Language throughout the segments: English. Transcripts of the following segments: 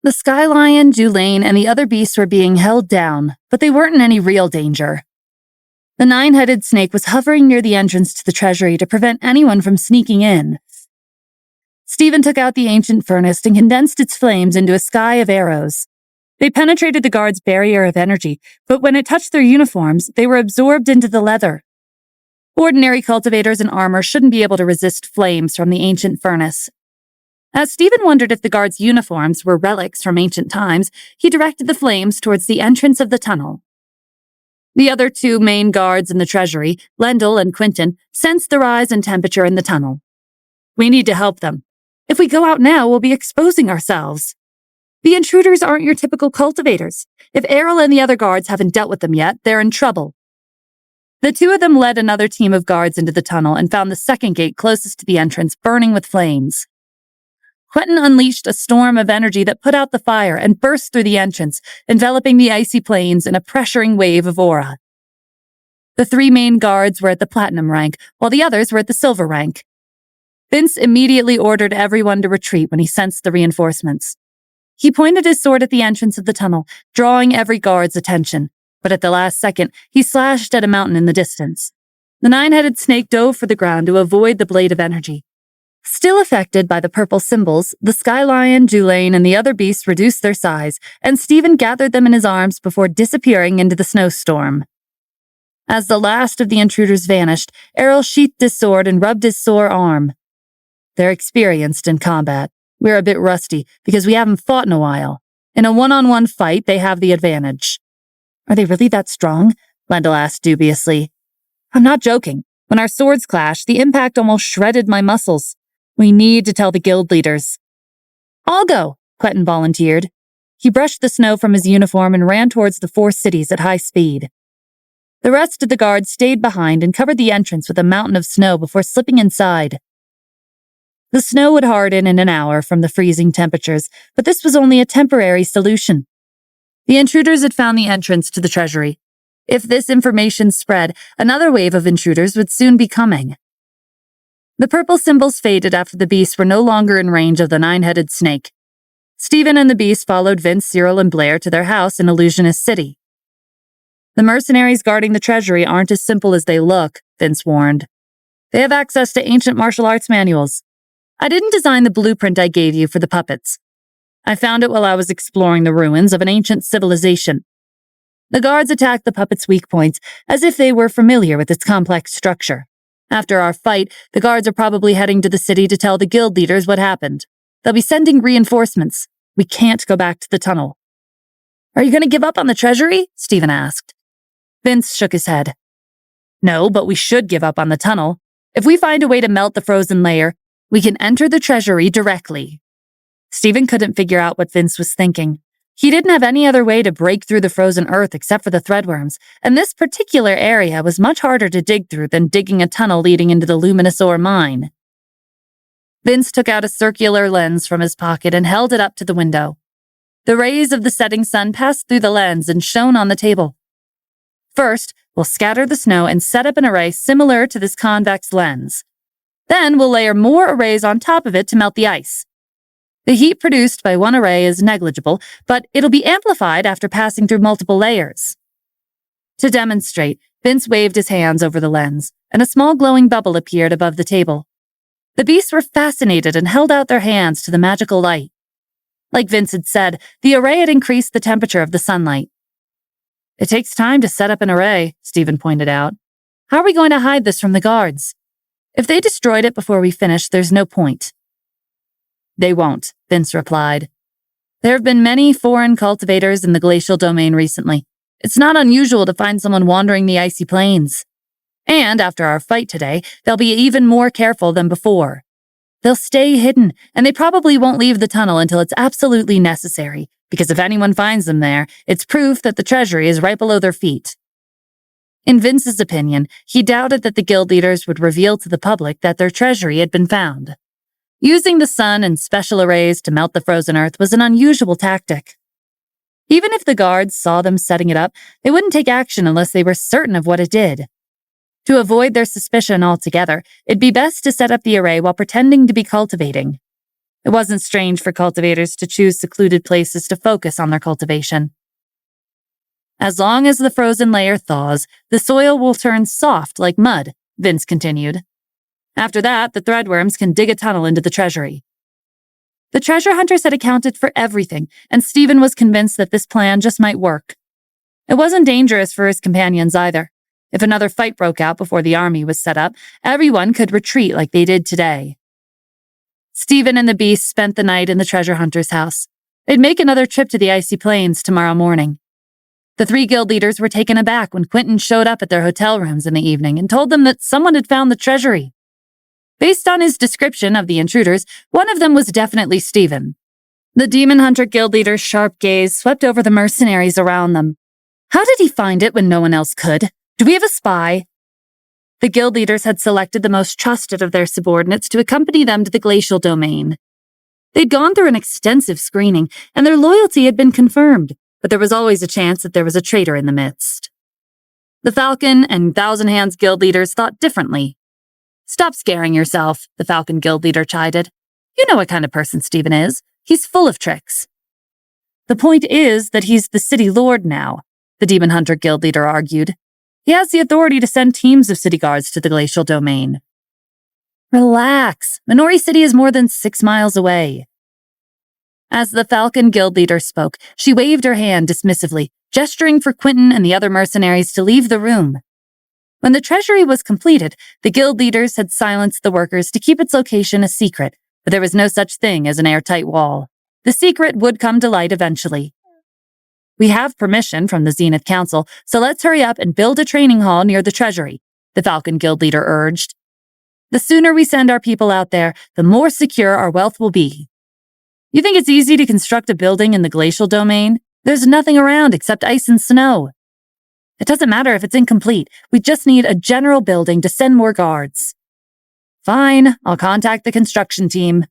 The sky lion, Julaine, and the other beasts were being held down, but they weren't in any real danger. The nine-headed snake was hovering near the entrance to the treasury to prevent anyone from sneaking in. Stephen took out the ancient furnace and condensed its flames into a sky of arrows. They penetrated the guards' barrier of energy, but when it touched their uniforms, they were absorbed into the leather. Ordinary cultivators in armor shouldn't be able to resist flames from the ancient furnace. As Stephen wondered if the guards' uniforms were relics from ancient times, he directed the flames towards the entrance of the tunnel. The other two main guards in the treasury, Lendl and Quentin, sensed the rise in temperature in the tunnel. "We need to help them. If we go out now, we'll be exposing ourselves. The intruders aren't your typical cultivators. If Errol and the other guards haven't dealt with them yet, they're in trouble." The two of them led another team of guards into the tunnel and found the second gate closest to the entrance burning with flames. Quentin unleashed a storm of energy that put out the fire and burst through the entrance, enveloping the icy plains in a pressuring wave of aura. The three main guards were at the platinum rank, while the others were at the silver rank. Vince immediately ordered everyone to retreat when he sensed the reinforcements. He pointed his sword at the entrance of the tunnel, drawing every guard's attention, but at the last second, he slashed at a mountain in the distance. The nine-headed snake dove for the ground to avoid the blade of energy. Still affected by the purple symbols, the sky lion, Julaine, and the other beasts reduced their size, and Stephen gathered them in his arms before disappearing into the snowstorm. As the last of the intruders vanished, Errol sheathed his sword and rubbed his sore arm. "They're experienced in combat. We're a bit rusty because we haven't fought in a while. In a one-on-one fight, they have the advantage." "Are they really that strong?" Lendl asked dubiously. "I'm not joking. When our swords clashed, the impact almost shredded my muscles. We need to tell the guild leaders." "I'll go," Quentin volunteered. He brushed the snow from his uniform and ran towards the 4 cities at high speed. The rest of the guards stayed behind and covered the entrance with a mountain of snow before slipping inside. The snow would harden in an hour from the freezing temperatures, but this was only a temporary solution. The intruders had found the entrance to the treasury. If this information spread, another wave of intruders would soon be coming. The purple symbols faded after the beasts were no longer in range of the nine-headed snake. Stephen and the beasts followed Vince, Cyril, and Blair to their house in Illusionist City. "The mercenaries guarding the treasury aren't as simple as they look," Vince warned. "They have access to ancient martial arts manuals. I didn't design the blueprint I gave you for the puppets. I found it while I was exploring the ruins of an ancient civilization. The guards attacked the puppets' weak points as if they were familiar with its complex structure. After our fight, the guards are probably heading to the city to tell the guild leaders what happened. They'll be sending reinforcements. We can't go back to the tunnel." "Are you going to give up on the treasury?" Stephen asked. Vince shook his head. "No, but we should give up on the tunnel. If we find a way to melt the frozen layer, we can enter the treasury directly." Stephen couldn't figure out what Vince was thinking. He didn't have any other way to break through the frozen earth except for the threadworms, and this particular area was much harder to dig through than digging a tunnel leading into the luminous ore mine. Vince took out a circular lens from his pocket and held it up to the window. The rays of the setting sun passed through the lens and shone on the table. "First, we'll scatter the snow and set up an array similar to this convex lens. Then we'll layer more arrays on top of it to melt the ice. The heat produced by one array is negligible, but it'll be amplified after passing through multiple layers." To demonstrate, Vince waved his hands over the lens, and a small glowing bubble appeared above the table. The beasts were fascinated and held out their hands to the magical light. Like Vince had said, the array had increased the temperature of the sunlight. "It takes time to set up an array," Stephen pointed out. "How are we going to hide this from the guards? If they destroyed it before we finish, there's no point." "They won't," Vince replied. "There have been many foreign cultivators in the glacial domain recently. It's not unusual to find someone wandering the icy plains. And after our fight today, they'll be even more careful than before. They'll stay hidden, and they probably won't leave the tunnel until it's absolutely necessary, because if anyone finds them there, it's proof that the treasury is right below their feet." In Vince's opinion, he doubted that the guild leaders would reveal to the public that their treasury had been found. Using the sun and special arrays to melt the frozen earth was an unusual tactic. Even if the guards saw them setting it up, they wouldn't take action unless they were certain of what it did. To avoid their suspicion altogether, it'd be best to set up the array while pretending to be cultivating. It wasn't strange for cultivators to choose secluded places to focus on their cultivation. As long as the frozen layer thaws, the soil will turn soft like mud, Vince continued. After that, the threadworms can dig a tunnel into the treasury. The treasure hunters had accounted for everything, and Stephen was convinced that this plan just might work. It wasn't dangerous for his companions either. If another fight broke out before the army was set up, everyone could retreat like they did today. Stephen and the beast spent the night in the treasure hunter's house. They'd make another trip to the icy plains tomorrow morning. The 3 guild leaders were taken aback when Quentin showed up at their hotel rooms in the evening and told them that someone had found the treasury. Based on his description of the intruders, one of them was definitely Stephen. The demon hunter guild leader's sharp gaze swept over the mercenaries around them. How did he find it when no one else could? Do we have a spy? The guild leaders had selected the most trusted of their subordinates to accompany them to the glacial domain. They'd gone through an extensive screening, and their loyalty had been confirmed, but there was always a chance that there was a traitor in the midst. The Falcon and Thousand Hands guild leaders thought differently. Stop scaring yourself, the Falcon guild leader chided. You know what kind of person Stephen is. He's full of tricks. The point is that he's the city lord now, the Demon Hunter guild leader argued. He has the authority to send teams of city guards to the glacial domain. Relax. Minori City is more than 6 miles away. As the Falcon guild leader spoke, she waved her hand dismissively, gesturing for Quentin and the other mercenaries to leave the room. When the treasury was completed, the guild leaders had silenced the workers to keep its location a secret, but there was no such thing as an airtight wall. The secret would come to light eventually. We have permission from the Zenith Council, so let's hurry up and build a training hall near the treasury, the Falcon guild leader urged. The sooner we send our people out there, the more secure our wealth will be. You think it's easy to construct a building in the glacial domain? There's nothing around except ice and snow. It doesn't matter if it's incomplete. We just need a general building to send more guards. Fine, I'll contact the construction team.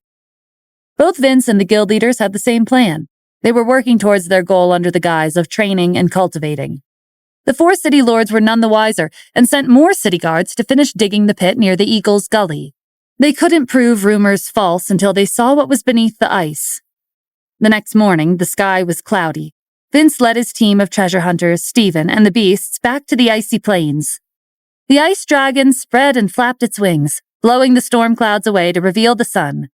Both Vince and the guild leaders had the same plan. They were working towards their goal under the guise of training and cultivating. The 4 city lords were none the wiser and sent more city guards to finish digging the pit near the Eagle's Gully. They couldn't prove rumors false until they saw what was beneath the ice. The next morning, the sky was cloudy. Vince led his team of treasure hunters, Stephen, and the beasts back to the icy plains. The ice dragon spread and flapped its wings, blowing the storm clouds away to reveal the sun.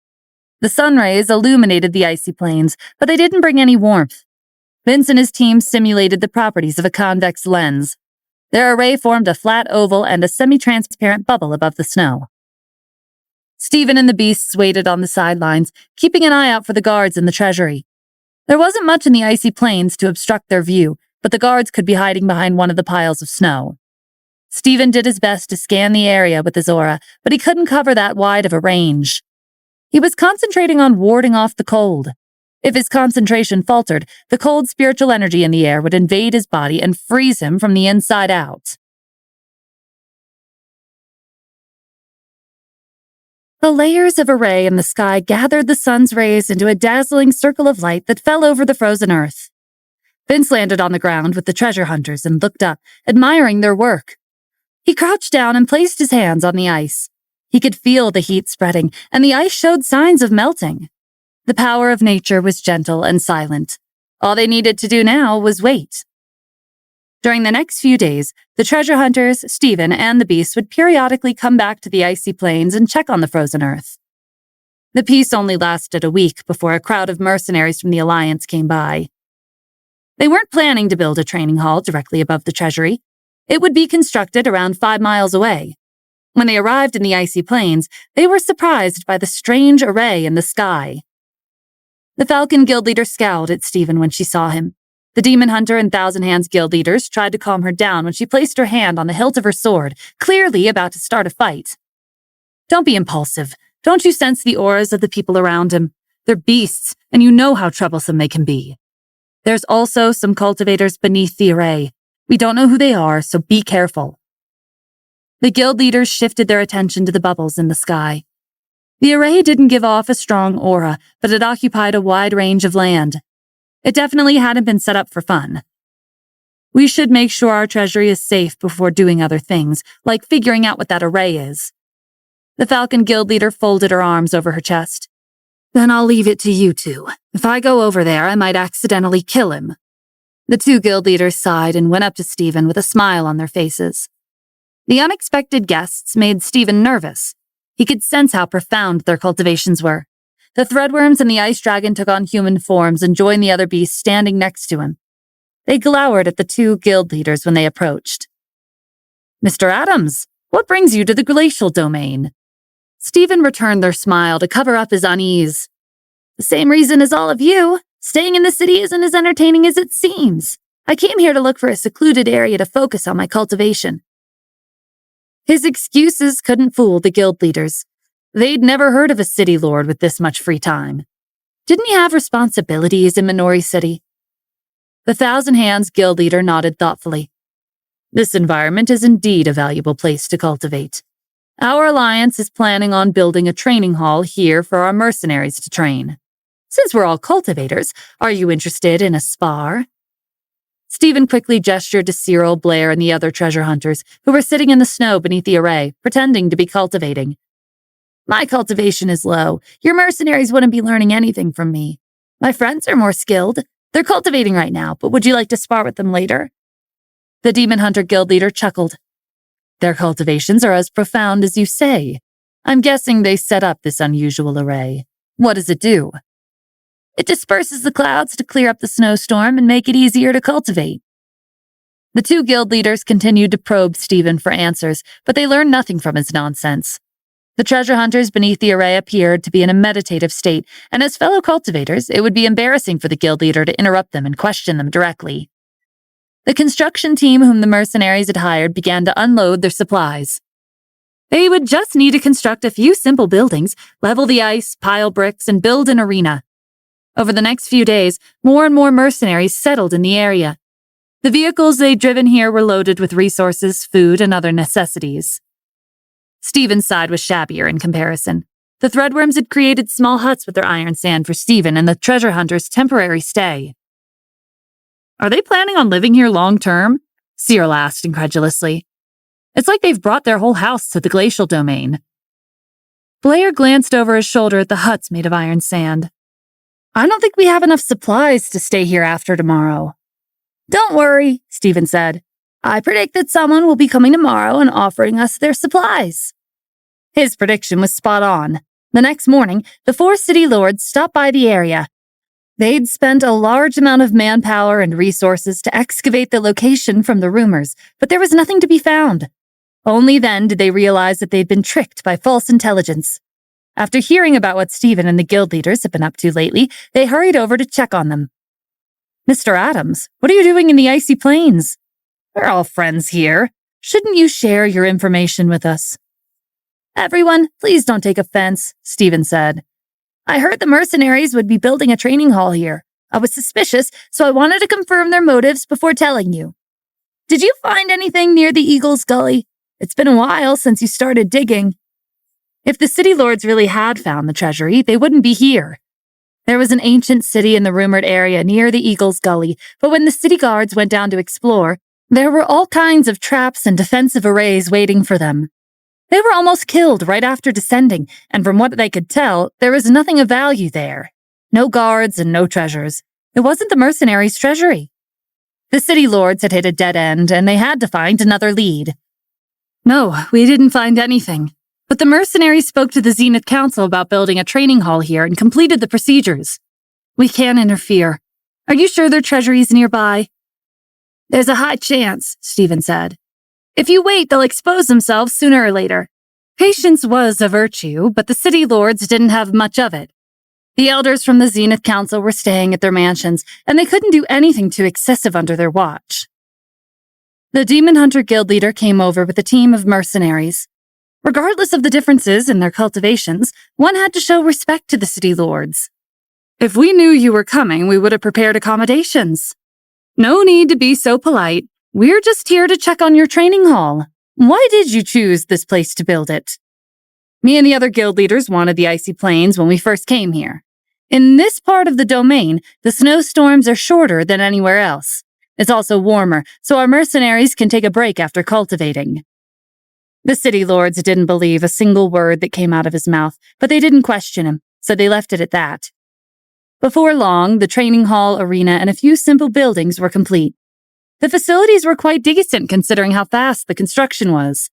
The sun rays illuminated the icy plains, but they didn't bring any warmth. Vince and his team simulated the properties of a convex lens. Their array formed a flat oval and a semi-transparent bubble above the snow. Stephen and the beasts waited on the sidelines, keeping an eye out for the guards in the treasury. There wasn't much in the icy plains to obstruct their view, but the guards could be hiding behind one of the piles of snow. Stephen did his best to scan the area with his aura, but he couldn't cover that wide of a range. He was concentrating on warding off the cold. If his concentration faltered, the cold spiritual energy in the air would invade his body and freeze him from the inside out. The layers of array in the sky gathered the sun's rays into a dazzling circle of light that fell over the frozen earth. Vince landed on the ground with the treasure hunters and looked up, admiring their work. He crouched down and placed his hands on the ice. He could feel the heat spreading, and the ice showed signs of melting. The power of nature was gentle and silent. All they needed to do now was wait. During the next few days, the treasure hunters, Stephen, and the beasts would periodically come back to the icy plains and check on the frozen earth. The peace only lasted a week before a crowd of mercenaries from the Alliance came by. They weren't planning to build a training hall directly above the treasury. It would be constructed around 5 miles away. When they arrived in the icy plains, they were surprised by the strange array in the sky. The Falcon guild leader scowled at Stephen when she saw him. The Demon Hunter and Thousand Hands guild leaders tried to calm her down when she placed her hand on the hilt of her sword, clearly about to start a fight. Don't be impulsive. Don't you sense the auras of the people around him? They're beasts, and you know how troublesome they can be. There's also some cultivators beneath the array. We don't know who they are, so be careful. The guild leaders shifted their attention to the bubbles in the sky. The array didn't give off a strong aura, but it occupied a wide range of land. It definitely hadn't been set up for fun. We should make sure our treasury is safe before doing other things, like figuring out what that array is. The Falcon guild leader folded her arms over her chest. Then I'll leave it to you two. If I go over there, I might accidentally kill him. The two guild leaders sighed and went up to Stephen with a smile on their faces. The unexpected guests made Stephen nervous. He could sense how profound their cultivations were. The threadworms and the ice dragon took on human forms and joined the other beasts standing next to him. They glowered at the two guild leaders when they approached. Mr. Adams, what brings you to the glacial domain? Stephen returned their smile to cover up his unease. The same reason as all of you. Staying in the city isn't as entertaining as it seems. I came here to look for a secluded area to focus on my cultivation. His excuses couldn't fool the guild leaders. They'd never heard of a city lord with this much free time. Didn't he have responsibilities in Minori City? The Thousand Hands guild leader nodded thoughtfully. This environment is indeed a valuable place to cultivate. Our alliance is planning on building a training hall here for our mercenaries to train. Since we're all cultivators, are you interested in a spar? Stephen quickly gestured to Cyril, Blair, and the other treasure hunters, who were sitting in the snow beneath the array, pretending to be cultivating. My cultivation is low. Your mercenaries wouldn't be learning anything from me. My friends are more skilled. They're cultivating right now, but would you like to spar with them later? The Demon Hunter Guild leader chuckled. Their cultivations are as profound as you say. I'm guessing they set up this unusual array. What does it do? It disperses the clouds to clear up the snowstorm and make it easier to cultivate. The two guild leaders continued to probe Stephen for answers, but they learned nothing from his nonsense. The treasure hunters beneath the array appeared to be in a meditative state, and as fellow cultivators, it would be embarrassing for the guild leader to interrupt them and question them directly. The construction team whom the mercenaries had hired began to unload their supplies. They would just need to construct a few simple buildings, level the ice, pile bricks, and build an arena. Over the next few days, more and more mercenaries settled in the area. The vehicles they'd driven here were loaded with resources, food, and other necessities. Stephen's side was shabbier in comparison. The threadworms had created small huts with their iron sand for Stephen and the treasure hunters' temporary stay. Are they planning on living here long-term? Cyril asked incredulously. It's like they've brought their whole house to the glacial domain. Blair glanced over his shoulder at the huts made of iron sand. I don't think we have enough supplies to stay here after tomorrow. Don't worry, Stephen said. I predict that someone will be coming tomorrow and offering us their supplies. His prediction was spot on. The next morning, the four city lords stopped by the area. They'd spent a large amount of manpower and resources to excavate the location from the rumors, but there was nothing to be found. Only then did they realize that they'd been tricked by false intelligence. After hearing about what Stephen and the guild leaders had been up to lately, they hurried over to check on them. Mr. Adams, what are you doing in the icy plains? We're all friends here. Shouldn't you share your information with us? Everyone, please don't take offense, Stephen said. I heard the mercenaries would be building a training hall here. I was suspicious, so I wanted to confirm their motives before telling you. Did you find anything near the Eagle's Gully? It's been a while since you started digging. If the city lords really had found the treasury, they wouldn't be here. There was an ancient city in the rumored area near the Eagle's Gully, but when the city guards went down to explore, there were all kinds of traps and defensive arrays waiting for them. They were almost killed right after descending, and from what they could tell, there was nothing of value there. No guards and no treasures. It wasn't the mercenaries' treasury. The city lords had hit a dead end, and they had to find another lead. No, we didn't find anything. But the mercenaries spoke to the Zenith Council about building a training hall here and completed the procedures. We can't interfere. Are you sure their treasury's nearby? There's a high chance, Stephen said. If you wait, they'll expose themselves sooner or later. Patience was a virtue, but the city lords didn't have much of it. The elders from the Zenith Council were staying at their mansions, and they couldn't do anything too excessive under their watch. The Demon Hunter Guild leader came over with a team of mercenaries. Regardless of the differences in their cultivations, one had to show respect to the city lords. If we knew you were coming, we would have prepared accommodations. No need to be so polite. We're just here to check on your training hall. Why did you choose this place to build it? Me and the other guild leaders wanted the icy plains when we first came here. In this part of the domain, the snowstorms are shorter than anywhere else. It's also warmer, so our mercenaries can take a break after cultivating. The city lords didn't believe a single word that came out of his mouth, but they didn't question him. so they left it at that. Before long, the training hall, arena, and a few simple buildings were complete. The facilities were quite decent considering how fast the construction was.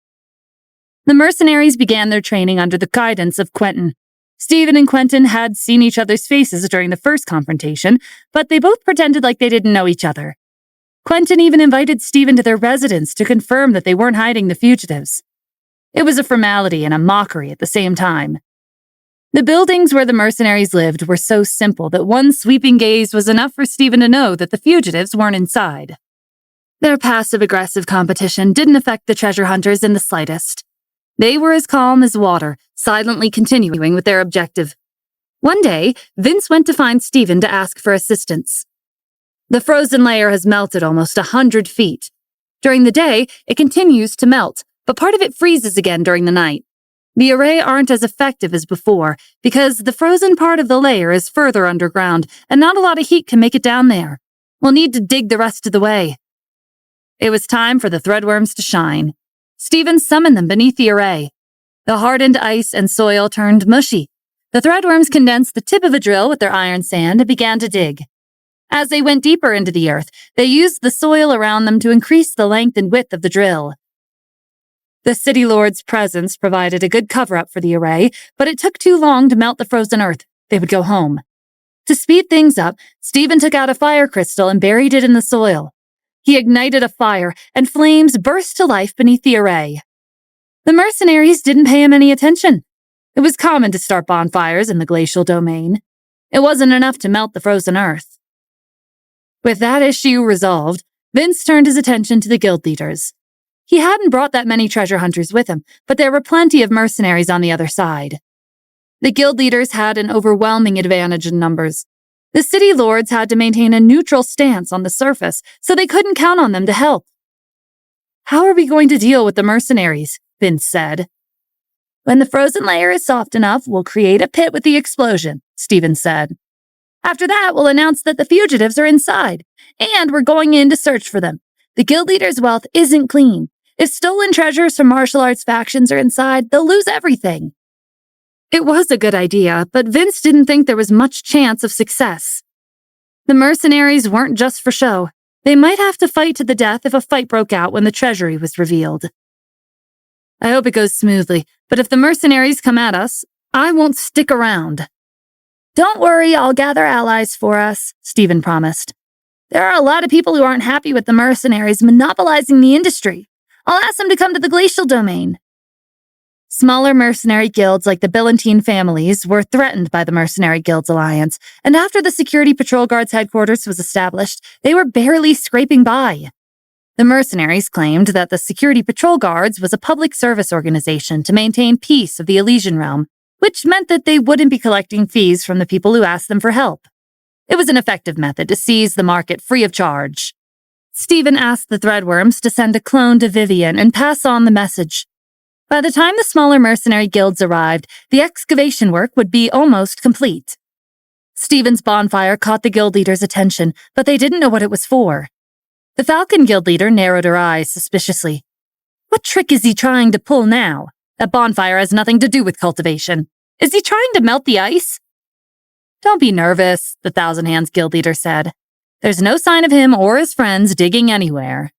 The mercenaries began their training under the guidance of Quentin. Stephen and Quentin had seen each other's faces during the first confrontation, but they both pretended like they didn't know each other. Quentin even invited Stephen to their residence to confirm that they weren't hiding the fugitives. It was a formality and a mockery at the same time. The buildings where the mercenaries lived were so simple that one sweeping gaze was enough for Stephen to know that the fugitives weren't inside. Their passive-aggressive competition didn't affect the treasure hunters in the slightest. They were as calm as water, silently continuing with their objective. One day, Vince went to find Stephen to ask for assistance. The frozen layer has melted almost 100 feet. During the day, it continues to melt, but part of it freezes again during the night. The array aren't as effective as before because the frozen part of the layer is further underground and not a lot of heat can make it down there. We'll need to dig the rest of the way. It was time for the threadworms to shine. Stephen summoned them beneath the array. The hardened ice and soil turned mushy. The threadworms condensed the tip of a drill with their iron sand and began to dig. As they went deeper into the earth, they used the soil around them to increase the length and width of the drill. The city lord's presence provided a good cover-up for the array, but it took too long to melt the frozen earth. They would go home. To speed things up, Stephen took out a fire crystal and buried it in the soil. He ignited a fire, and flames burst to life beneath the array. The mercenaries didn't pay him any attention. It was common to start bonfires in the glacial domain. It wasn't enough to melt the frozen earth. With that issue resolved, Vince turned his attention to the guild leaders. He hadn't brought that many treasure hunters with him, but there were plenty of mercenaries on the other side. The guild leaders had an overwhelming advantage in numbers. The city lords had to maintain a neutral stance on the surface, so they couldn't count on them to help. "How are we going to deal with the mercenaries?" Vince said. "When the frozen layer is soft enough, we'll create a pit with the explosion," Stephen said. "After that, we'll announce that the fugitives are inside, and we're going in to search for them. The guild leaders' wealth isn't clean. If stolen treasures from martial arts factions are inside, they'll lose everything." It was a good idea, but Vince didn't think there was much chance of success. The mercenaries weren't just for show. They might have to fight to the death if a fight broke out when the treasury was revealed. "I hope it goes smoothly, but if the mercenaries come at us, I won't stick around." "Don't worry, I'll gather allies for us," Stephen promised. "There are a lot of people who aren't happy with the mercenaries monopolizing the industry. I'll ask them to come to the glacial domain." Smaller mercenary guilds like the Billantine families were threatened by the Mercenary Guilds Alliance, and after the Security Patrol Guard's headquarters was established, they were barely scraping by. The mercenaries claimed that the Security Patrol Guards was a public service organization to maintain peace of the Elysian realm, which meant that they wouldn't be collecting fees from the people who asked them for help. It was an effective method to seize the market free of charge. Stephen asked the threadworms to send a clone to Vivian and pass on the message. By the time the smaller mercenary guilds arrived, the excavation work would be almost complete. Stephen's bonfire caught the guild leaders' attention, but they didn't know what it was for. The Falcon guild leader narrowed her eyes suspiciously. "What trick is he trying to pull now? That bonfire has nothing to do with cultivation. Is he trying to melt the ice?" "Don't be nervous," the Thousand Hands guild leader said. "There's no sign of him or his friends digging anywhere.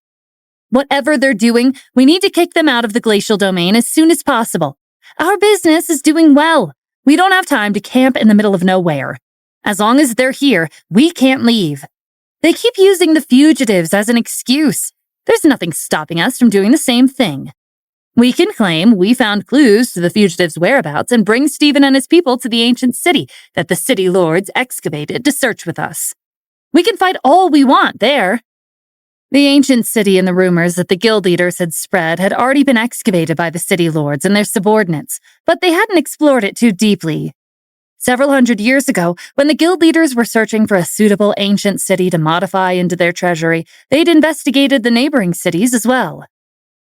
Whatever they're doing, we need to kick them out of the glacial domain as soon as possible. Our business is doing well. We don't have time to camp in the middle of nowhere. As long as they're here, we can't leave. They keep using the fugitives as an excuse. There's nothing stopping us from doing the same thing. We can claim we found clues to the fugitives' whereabouts and bring Stephen and his people to the ancient city that the city lords excavated to search with us. We can fight all we want there." The ancient city and the rumors that the guild leaders had spread had already been excavated by the city lords and their subordinates, but they hadn't explored it too deeply. Several hundred years ago, when the guild leaders were searching for a suitable ancient city to modify into their treasury, they'd investigated the neighboring cities as well.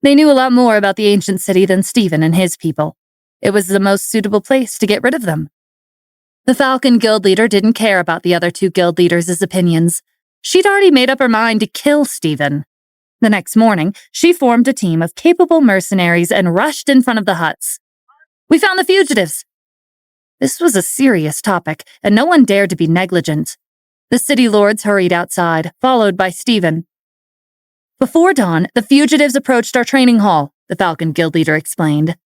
They knew a lot more about the ancient city than Stephen and his people. It was the most suitable place to get rid of them. The Falcon guild leader didn't care about the other two guild leaders' opinions. She'd already made up her mind to kill Stephen. The next morning, she formed a team of capable mercenaries and rushed in front of the huts. "We found the fugitives." This was a serious topic, and no one dared to be negligent. The city lords hurried outside, followed by Stephen. Before dawn, the fugitives approached our training hall, the Falcon Guild leader explained.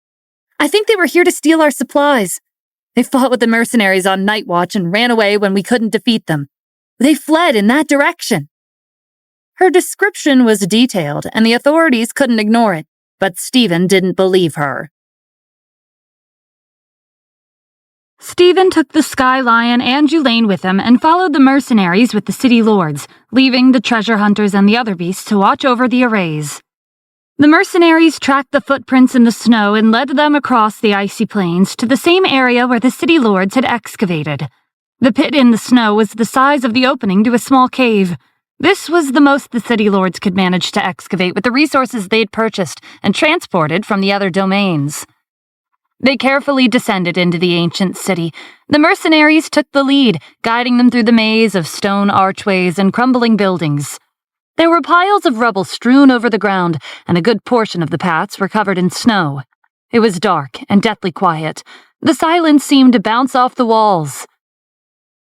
I think they were here to steal our supplies. They fought with the mercenaries on night watch and ran away when we couldn't defeat them. They fled in that direction. Her description was detailed, and the authorities couldn't ignore it, but Stephen didn't believe her. Stephen took the Sky Lion and Julaine with him and followed the mercenaries with the city lords, leaving the treasure hunters and the other beasts to watch over the arrays. The mercenaries tracked the footprints in the snow and led them across the icy plains to the same area where the city lords had excavated. The pit in the snow was the size of the opening to a small cave. This was the most the city lords could manage to excavate with the resources they'd purchased and transported from the other domains. They carefully descended into the ancient city. The mercenaries took the lead, guiding them through the maze of stone archways and crumbling buildings. There were piles of rubble strewn over the ground, and a good portion of the paths were covered in snow. It was dark and deathly quiet. The silence seemed to bounce off the walls.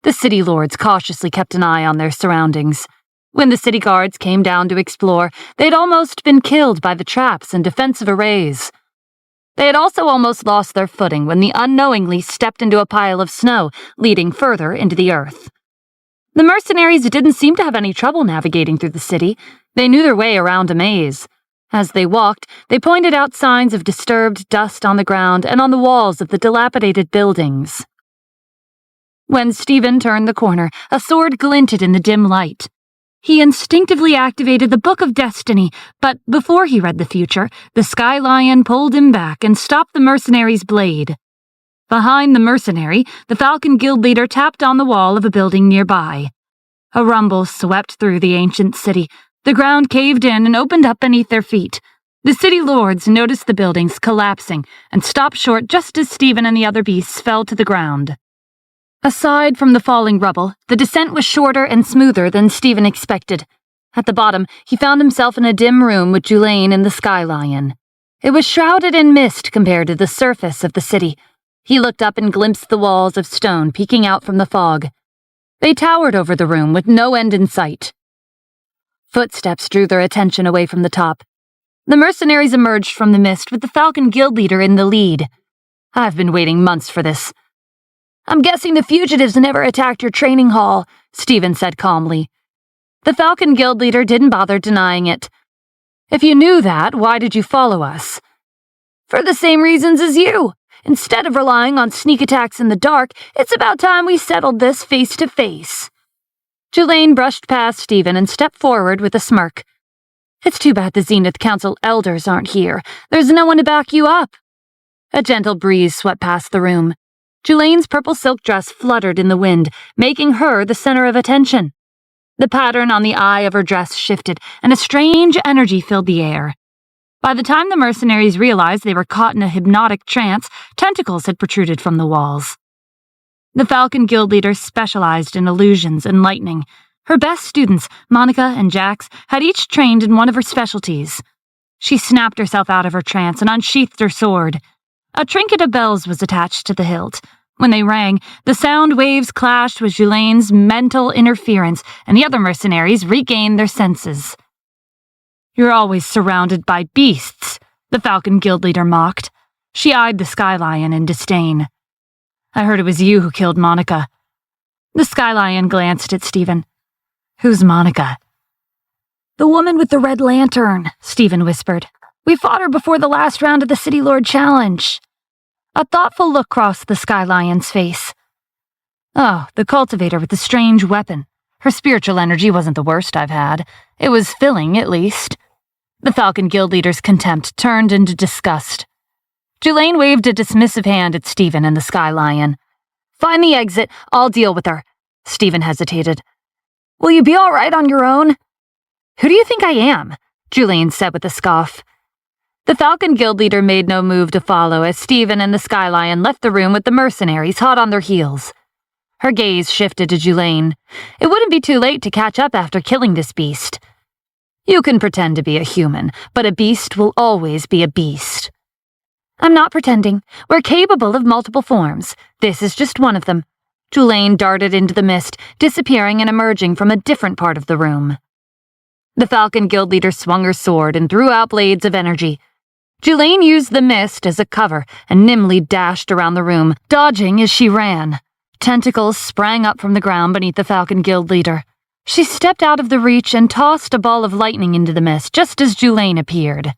The city lords cautiously kept an eye on their surroundings. When the city guards came down to explore, they'd almost been killed by the traps and defensive arrays. They had also almost lost their footing when they unknowingly stepped into a pile of snow, leading further into the earth. The mercenaries didn't seem to have any trouble navigating through the city. They knew their way around a maze. As they walked, they pointed out signs of disturbed dust on the ground and on the walls of the dilapidated buildings. When Stephen turned the corner, a sword glinted in the dim light. He instinctively activated the Book of Destiny, but before he read the future, the Sky Lion pulled him back and stopped the mercenary's blade. Behind the mercenary, the Falcon Guild leader tapped on the wall of a building nearby. A rumble swept through the ancient city. The ground caved in and opened up beneath their feet. The city lords noticed the buildings collapsing and stopped short just as Stephen and the other beasts fell to the ground. Aside from the falling rubble, the descent was shorter and smoother than Stephen expected. At the bottom, he found himself in a dim room with Julaine and the Sky Lion. It was shrouded in mist compared to the surface of the city. He looked up and glimpsed the walls of stone peeking out from the fog. They towered over the room with no end in sight. Footsteps drew their attention away from the top. The mercenaries emerged from the mist with the Falcon Guild leader in the lead. I've been waiting months for this. I'm guessing the fugitives never attacked your training hall, Stephen said calmly. The Falcon Guild leader didn't bother denying it. If you knew that, why did you follow us? For the same reasons as you. Instead of relying on sneak attacks in the dark, it's about time we settled this face to face. Julaine brushed past Stephen and stepped forward with a smirk. It's too bad the Zenith Council elders aren't here. There's no one to back you up. A gentle breeze swept past the room. Julaine's purple silk dress fluttered in the wind, making her the center of attention. The pattern on the eye of her dress shifted, and a strange energy filled the air. By the time the mercenaries realized they were caught in a hypnotic trance, tentacles had protruded from the walls. The Falcon Guild leader specialized in illusions and lightning. Her best students, Monica and Jax, had each trained in one of her specialties. She snapped herself out of her trance and unsheathed her sword. A trinket of bells was attached to the hilt. When they rang, the sound waves clashed with Julaine's mental interference, and the other mercenaries regained their senses. You're always surrounded by beasts, the Falcon Guild leader mocked. She eyed the Sky Lion in disdain. I heard it was you who killed Monica. The Sky Lion glanced at Stephen. Who's Monica? The woman with the red lantern, Stephen whispered. We fought her before the last round of the City Lord Challenge. A thoughtful look crossed the Sky Lion's face. Oh, the cultivator with the strange weapon. Her spiritual energy wasn't the worst I've had. It was filling, at least. The Falcon Guild leader's contempt turned into disgust. Julaine waved a dismissive hand at Stephen and the Sky Lion. Find the exit. I'll deal with her. Stephen hesitated. Will you be all right on your own? Who do you think I am? Julaine said with a scoff. The Falcon Guild leader made no move to follow as Stephen and the Sky Lion left the room with the mercenaries hot on their heels. Her gaze shifted to Julaine. It wouldn't be too late to catch up after killing this beast. You can pretend to be a human, but a beast will always be a beast. I'm not pretending. We're capable of multiple forms. This is just one of them. Julaine darted into the mist, disappearing and emerging from a different part of the room. The Falcon Guild leader swung her sword and threw out blades of energy. Julaine used the mist as a cover and nimbly dashed around the room, dodging as she ran. Tentacles sprang up from the ground beneath the Falcon Guild leader. She stepped out of the reach and tossed a ball of lightning into the mist just as Julaine appeared.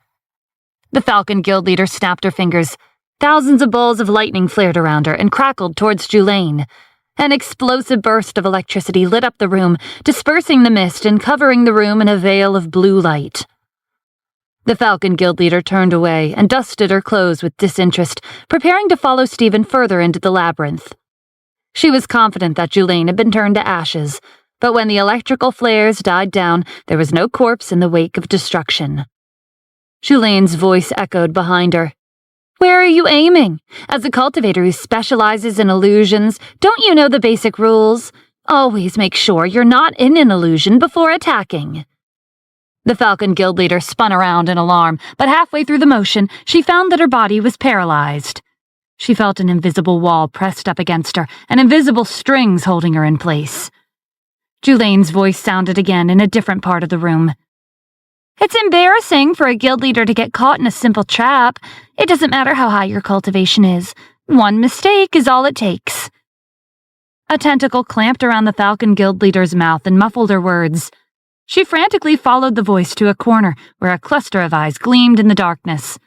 The Falcon Guild leader snapped her fingers. Thousands of balls of lightning flared around her and crackled towards Julaine. An explosive burst of electricity lit up the room, dispersing the mist and covering the room in a veil of blue light. The Falcon Guild leader turned away and dusted her clothes with disinterest, preparing to follow Stephen further into the labyrinth. She was confident that Julaine had been turned to ashes, but when the electrical flares died down, there was no corpse in the wake of destruction. Julaine's voice echoed behind her. Where are you aiming? As a cultivator who specializes in illusions, don't you know the basic rules? Always make sure you're not in an illusion before attacking. The Falcon Guild leader spun around in alarm, but halfway through the motion, she found that her body was paralyzed. She felt an invisible wall pressed up against her, and invisible strings holding her in place. Julaine's voice sounded again in a different part of the room. It's embarrassing for a guild leader to get caught in a simple trap. It doesn't matter how high your cultivation is. One mistake is all it takes. A tentacle clamped around the Falcon Guild leader's mouth and muffled her words. She frantically followed the voice to a corner where a cluster of eyes gleamed in the darkness.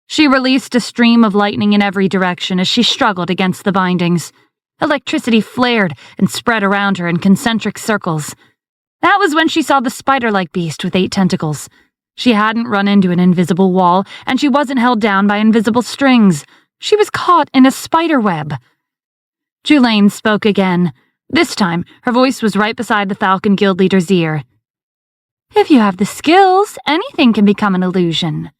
She released a stream of lightning in every direction as she struggled against the bindings. Electricity flared and spread around her in concentric circles. That was when she saw the spider-like beast with 8 tentacles. She hadn't run into an invisible wall, and she wasn't held down by invisible strings. She was caught in a spider web. Julaine spoke again. This time, her voice was right beside the Falcon Guild leader's ear. If you have the skills, anything can become an illusion.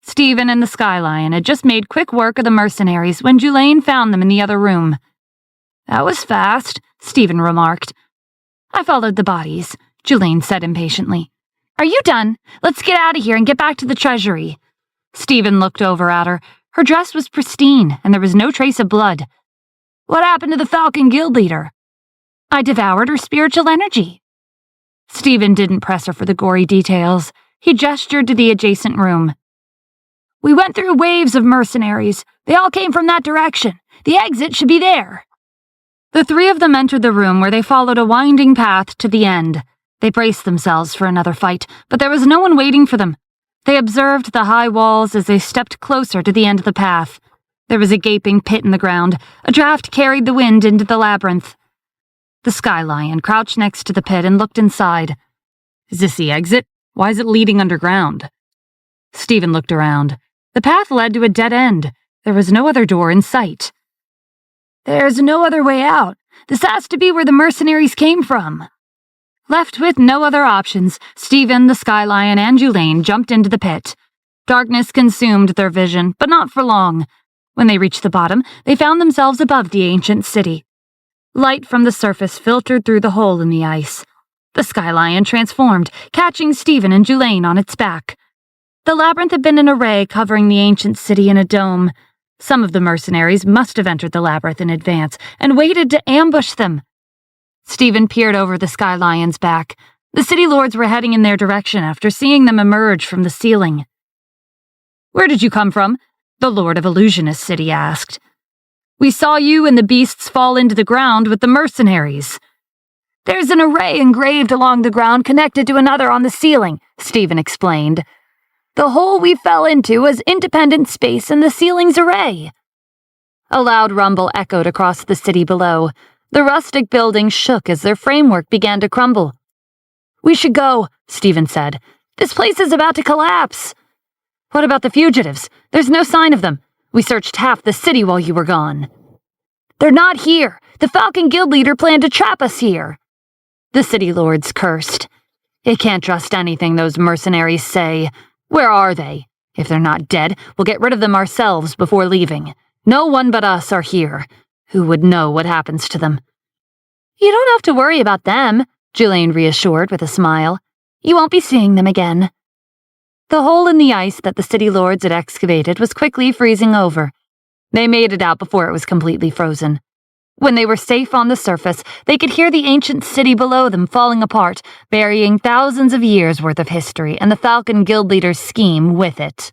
Stephen and the Sky Lion had just made quick work of the mercenaries when Julaine found them in the other room. That was fast, Stephen remarked. I followed the bodies, Julaine said impatiently. Are you done? Let's get out of here and get back to the treasury. Stephen looked over at her. Her dress was pristine, and there was no trace of blood. What happened to the Falcon Guild leader? I devoured her spiritual energy. Stephen didn't press her for the gory details. He gestured to the adjacent room. We went through waves of mercenaries. They all came from that direction. The exit should be there. The 3 of them entered the room where they followed a winding path to the end. They braced themselves for another fight, but there was no one waiting for them. They observed the high walls as they stepped closer to the end of the path. There was a gaping pit in the ground. A draft carried the wind into the labyrinth. The Sky Lion crouched next to the pit and looked inside. Is this the exit? Why is it leading underground? Stephen looked around. The path led to a dead end. There was no other door in sight. There's no other way out. This has to be where the mercenaries came from. Left with no other options, Stephen, the Sky Lion, and Julaine jumped into the pit. Darkness consumed their vision, but not for long. When they reached the bottom, they found themselves above the ancient city. Light from the surface filtered through the hole in the ice. The Sky Lion transformed, catching Stephen and Julaine on its back. The labyrinth had been an array covering the ancient city in a dome. Some of the mercenaries must have entered the labyrinth in advance and waited to ambush them. Stephen peered over the Sky Lion's back. The city lords were heading in their direction after seeing them emerge from the ceiling. Where did you come from? The Lord of Illusionist City asked. We saw you and the beasts fall into the ground with the mercenaries. There's an array engraved along the ground connected to another on the ceiling, Stephen explained. The hole we fell into was independent space in the ceiling's array. A loud rumble echoed across the city below. The rustic buildings shook as their framework began to crumble. We should go, Stephen said. This place is about to collapse. What about the fugitives? There's no sign of them. We searched half the city while you were gone. They're not here. The Falcon Guild leader planned to trap us here. The city lords cursed. You can't trust anything those mercenaries say. Where are they? If they're not dead, we'll get rid of them ourselves before leaving. No one but us are here. Who would know what happens to them? You don't have to worry about them, Julaine reassured with a smile. You won't be seeing them again. The hole in the ice that the city lords had excavated was quickly freezing over. They made it out before it was completely frozen. When they were safe on the surface, they could hear the ancient city below them falling apart, burying thousands of years' worth of history and the Falcon Guild leader's scheme with it.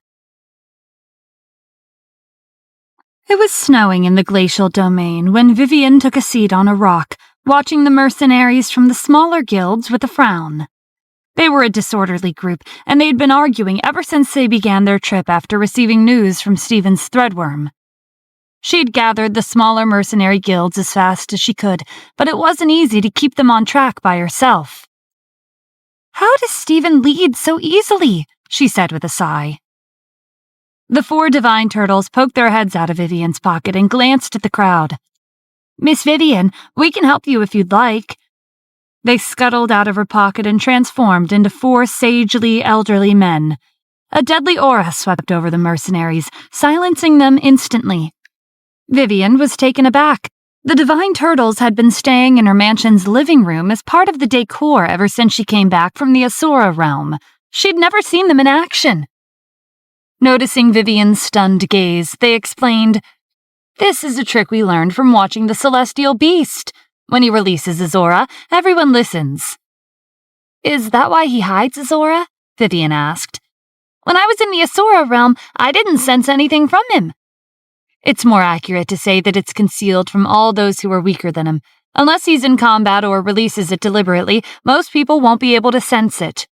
It was snowing in the glacial domain when Vivian took a seat on a rock, watching the mercenaries from the smaller guilds with a frown. They were a disorderly group, and they had been arguing ever since they began their trip after receiving news from Stephen's threadworm. She'd gathered the smaller mercenary guilds as fast as she could, but it wasn't easy to keep them on track by herself. "How does Stephen lead so easily?" she said with a sigh. The 4 divine turtles poked their heads out of Vivian's pocket and glanced at the crowd. "Miss Vivian, we can help you if you'd like." They scuttled out of her pocket and transformed into 4 sagely, elderly men. A deadly aura swept over the mercenaries, silencing them instantly. Vivian was taken aback. The divine turtles had been staying in her mansion's living room as part of the decor ever since she came back from the Asura realm. She'd never seen them in action. Noticing Vivian's stunned gaze, they explained, "This is a trick we learned from watching the celestial beast. When he releases his aura, everyone listens." "Is that why he hides his aura?" Vivian asked. "When I was in the Asura realm, I didn't sense anything from him." "It's more accurate to say that it's concealed from all those who are weaker than him. Unless he's in combat or releases it deliberately, most people won't be able to sense it."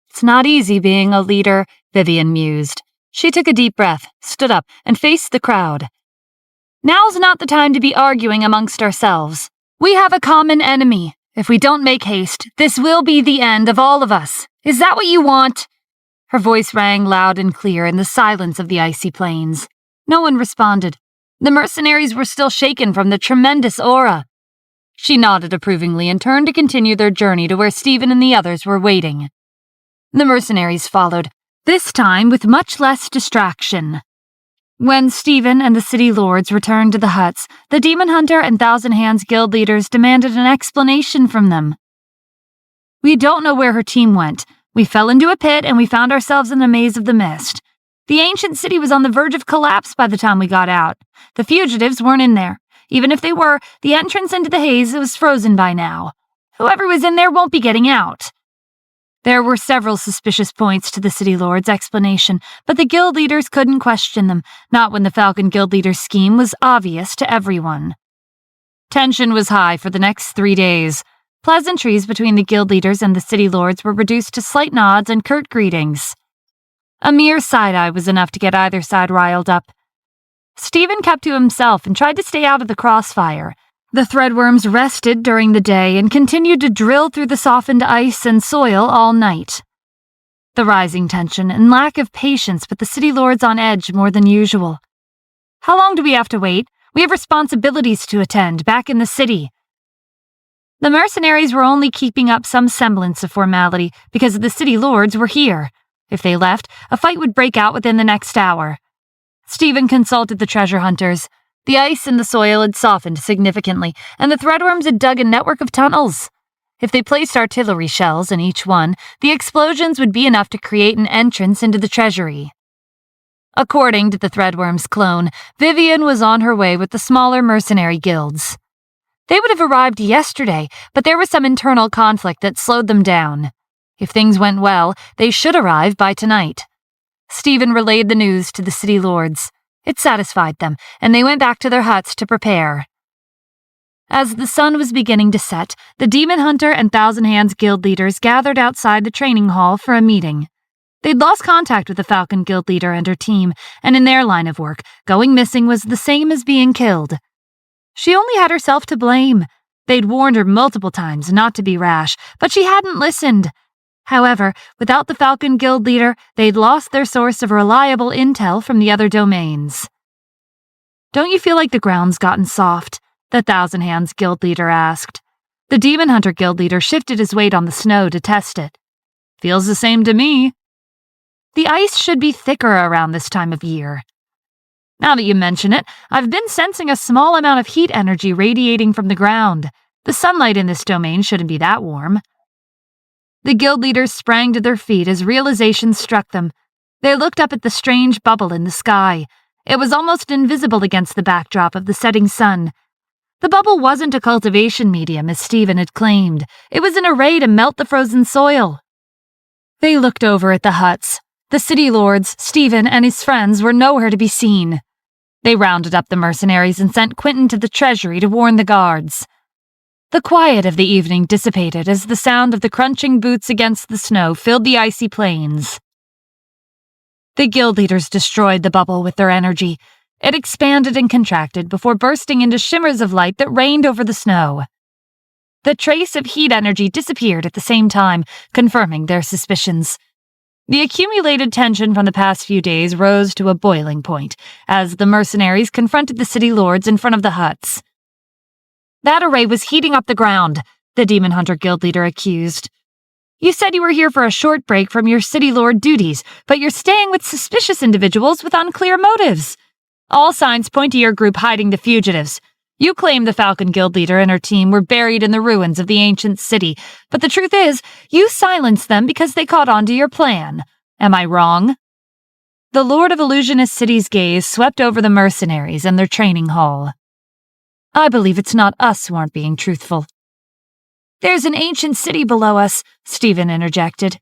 "It's not easy being a leader," Vivian mused. She took a deep breath, stood up, and faced the crowd. "Now's not the time to be arguing amongst ourselves. We have a common enemy. If we don't make haste, this will be the end of all of us. Is that what you want?" Her voice rang loud and clear in the silence of the icy plains. No one responded. The mercenaries were still shaken from the tremendous aura. She nodded approvingly and turned to continue their journey to where Stephen and the others were waiting. The mercenaries followed, this time with much less distraction. When Stephen and the city lords returned to the huts, the Demon Hunter and Thousand Hands guild leaders demanded an explanation from them. "We don't know where her team went. We fell into a pit and we found ourselves in a maze of the mist. The ancient city was on the verge of collapse by the time we got out. The fugitives weren't in there. Even if they were, the entrance into the haze was frozen by now. Whoever was in there won't be getting out." There were several suspicious points to the city lord's explanation, but the guild leaders couldn't question them, not when the Falcon Guild leader's scheme was obvious to everyone. Tension was high for the next 3 days. Pleasantries between the guild leaders and the city lords were reduced to slight nods and curt greetings. A mere side-eye was enough to get either side riled up. Stephen kept to himself and tried to stay out of the crossfire. The threadworms rested during the day and continued to drill through the softened ice and soil all night. The rising tension and lack of patience put the city lords on edge more than usual. "How long do we have to wait? We have responsibilities to attend back in the city." The mercenaries were only keeping up some semblance of formality because the city lords were here. If they left, a fight would break out within the next hour. Stephen consulted the treasure hunters. The ice in the soil had softened significantly, and the threadworms had dug a network of tunnels. If they placed artillery shells in each one, the explosions would be enough to create an entrance into the treasury. According to the threadworm's clone, Vivian was on her way with the smaller mercenary guilds. They would have arrived yesterday, but there was some internal conflict that slowed them down. If things went well, they should arrive by tonight. Stephen relayed the news to the city lords. It satisfied them, and they went back to their huts to prepare. As the sun was beginning to set, the Demon Hunter and Thousand Hands guild leaders gathered outside the training hall for a meeting. They'd lost contact with the Falcon Guild leader and her team, and in their line of work, going missing was the same as being killed. She only had herself to blame. They'd warned her multiple times not to be rash, but she hadn't listened. However, without the Falcon Guild leader, they'd lost their source of reliable intel from the other domains. "Don't you feel like the ground's gotten soft?" the Thousand Hands Guild leader asked. The Demon Hunter Guild leader shifted his weight on the snow to test it. "Feels the same to me." "The ice should be thicker around this time of year." "Now that you mention it, I've been sensing a small amount of heat energy radiating from the ground. The sunlight in this domain shouldn't be that warm." The guild leaders sprang to their feet as realization struck them. They looked up at the strange bubble in the sky. It was almost invisible against the backdrop of the setting sun. The bubble wasn't a cultivation medium, as Stephen had claimed. It was an array to melt the frozen soil. They looked over at the huts. The city lords, Stephen, and his friends were nowhere to be seen. They rounded up the mercenaries and sent Quentin to the treasury to warn the guards. The quiet of the evening dissipated as the sound of the crunching boots against the snow filled the icy plains. The guild leaders destroyed the bubble with their energy. It expanded and contracted before bursting into shimmers of light that rained over the snow. The trace of heat energy disappeared at the same time, confirming their suspicions. The accumulated tension from the past few days rose to a boiling point as the mercenaries confronted the city lords in front of the huts. "That array was heating up the ground," the Demon Hunter Guild leader accused. "You said you were here for a short break from your city lord duties, but you're staying with suspicious individuals with unclear motives. All signs point to your group hiding the fugitives. You claim the Falcon Guild leader and her team were buried in the ruins of the ancient city, but the truth is, you silenced them because they caught on to your plan. Am I wrong?" The Lord of Illusionist City's gaze swept over the mercenaries and their training hall. "I believe it's not us who aren't being truthful." "There's an ancient city below us," Stephen interjected.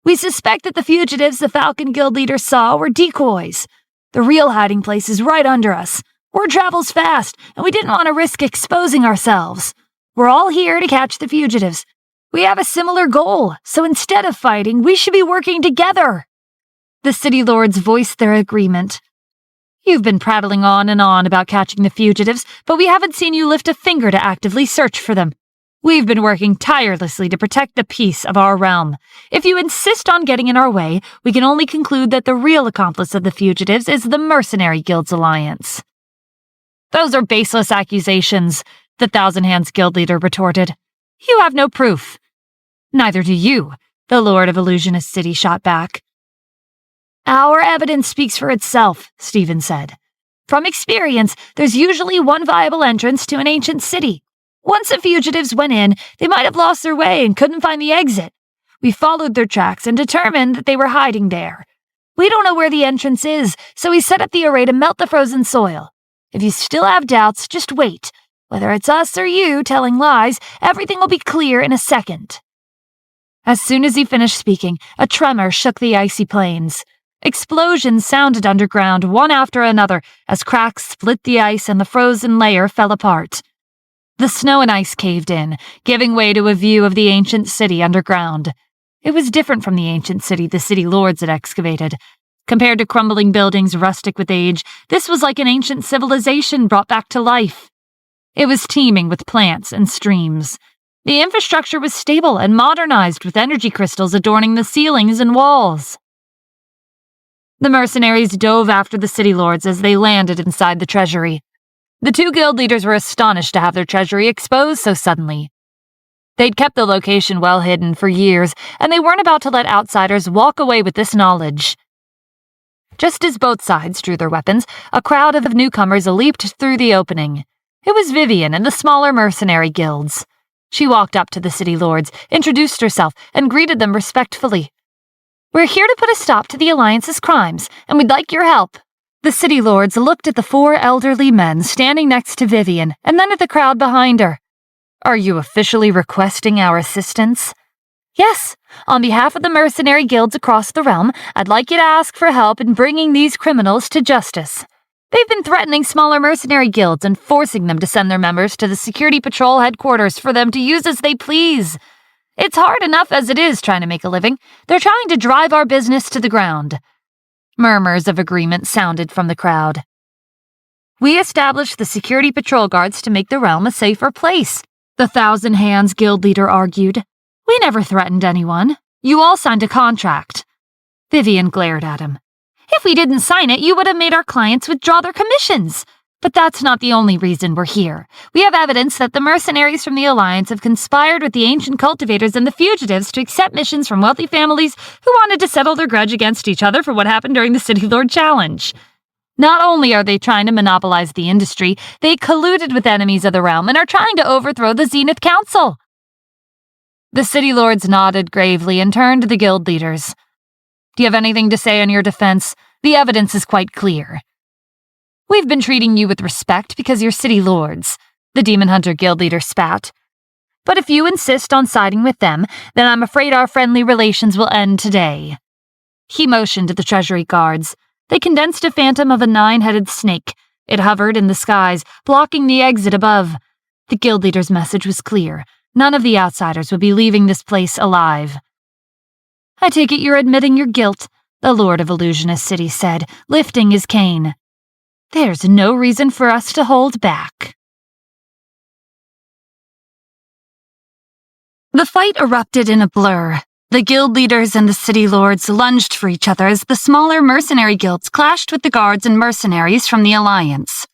"We suspect that the fugitives the Falcon Guild leader saw were decoys. The real hiding place is right under us. Word travels fast, and we didn't want to risk exposing ourselves. We're all here to catch the fugitives. We have a similar goal, so instead of fighting, we should be working together." The city lords voiced their agreement. "You've been prattling on and on about catching the fugitives, but we haven't seen you lift a finger to actively search for them. We've been working tirelessly to protect the peace of our realm. If you insist on getting in our way, we can only conclude that the real accomplice of the fugitives is the Mercenary Guild's alliance." "Those are baseless accusations," the Thousand Hands Guild leader retorted. "You have no proof." "Neither do you," the Lord of Illusionist City shot back. "Our evidence speaks for itself," Stephen said. "From experience, there's usually one viable entrance to an ancient city. Once the fugitives went in, they might have lost their way and couldn't find the exit. We followed their tracks and determined that they were hiding there. We don't know where the entrance is, so we set up the array to melt the frozen soil. If you still have doubts, just wait. Whether it's us or you telling lies, everything will be clear in a second." As soon as he finished speaking, a tremor shook the icy plains. Explosions sounded underground, one after another, as cracks split the ice and the frozen layer fell apart. The snow and ice caved in, giving way to a view of the ancient city underground. It was different from the ancient city the city lords had excavated. Compared to crumbling buildings rustic with age, this was like an ancient civilization brought back to life. It was teeming with plants and streams. The infrastructure was stable and modernized with energy crystals adorning the ceilings and walls. The mercenaries dove after the city lords as they landed inside the treasury. The two guild leaders were astonished to have their treasury exposed so suddenly. They'd kept the location well hidden for years, and they weren't about to let outsiders walk away with this knowledge. Just as both sides drew their weapons, a crowd of newcomers leaped through the opening. It was Vivian and the smaller mercenary guilds. She walked up to the city lords, introduced herself, and greeted them respectfully. "We're here to put a stop to the Alliance's crimes, and we'd like your help." The city lords looked at the four elderly men standing next to Vivian, and then at the crowd behind her. "Are you officially requesting our assistance?" "Yes. On behalf of the mercenary guilds across the realm, I'd like you to ask for help in bringing these criminals to justice. They've been threatening smaller mercenary guilds and forcing them to send their members to the security patrol headquarters for them to use as they please. It's hard enough as it is trying to make a living. They're trying to drive our business to the ground." Murmurs of agreement sounded from the crowd. "We established the security patrol guards to make the realm a safer place," the Thousand Hands Guild leader argued. "We never threatened anyone. You all signed a contract." Vivian glared at him. "If we didn't sign it, you would have made our clients withdraw their commissions. But that's not the only reason we're here. We have evidence that the mercenaries from the Alliance have conspired with the ancient cultivators and the fugitives to accept missions from wealthy families who wanted to settle their grudge against each other for what happened during the City Lord Challenge. Not only are they trying to monopolize the industry, they colluded with enemies of the realm and are trying to overthrow the Zenith Council." The city lords nodded gravely and turned to the guild leaders. Do you have anything to say in your defense? The evidence is quite clear. We've been treating you with respect because you're city lords, the Demon Hunter guild leader spat. But if you insist on siding with them, then I'm afraid our friendly relations will end today. He motioned to the treasury guards. They condensed a phantom of a 9-headed snake. It hovered in the skies, blocking the exit above. The guild leader's message was clear. None of the outsiders would be leaving this place alive. I take it you're admitting your guilt, the Lord of Illusionist City said, lifting his cane. There's no reason for us to hold back. The fight erupted in a blur. The guild leaders and the city lords lunged for each other as the smaller mercenary guilds clashed with the guards and mercenaries from the Alliance.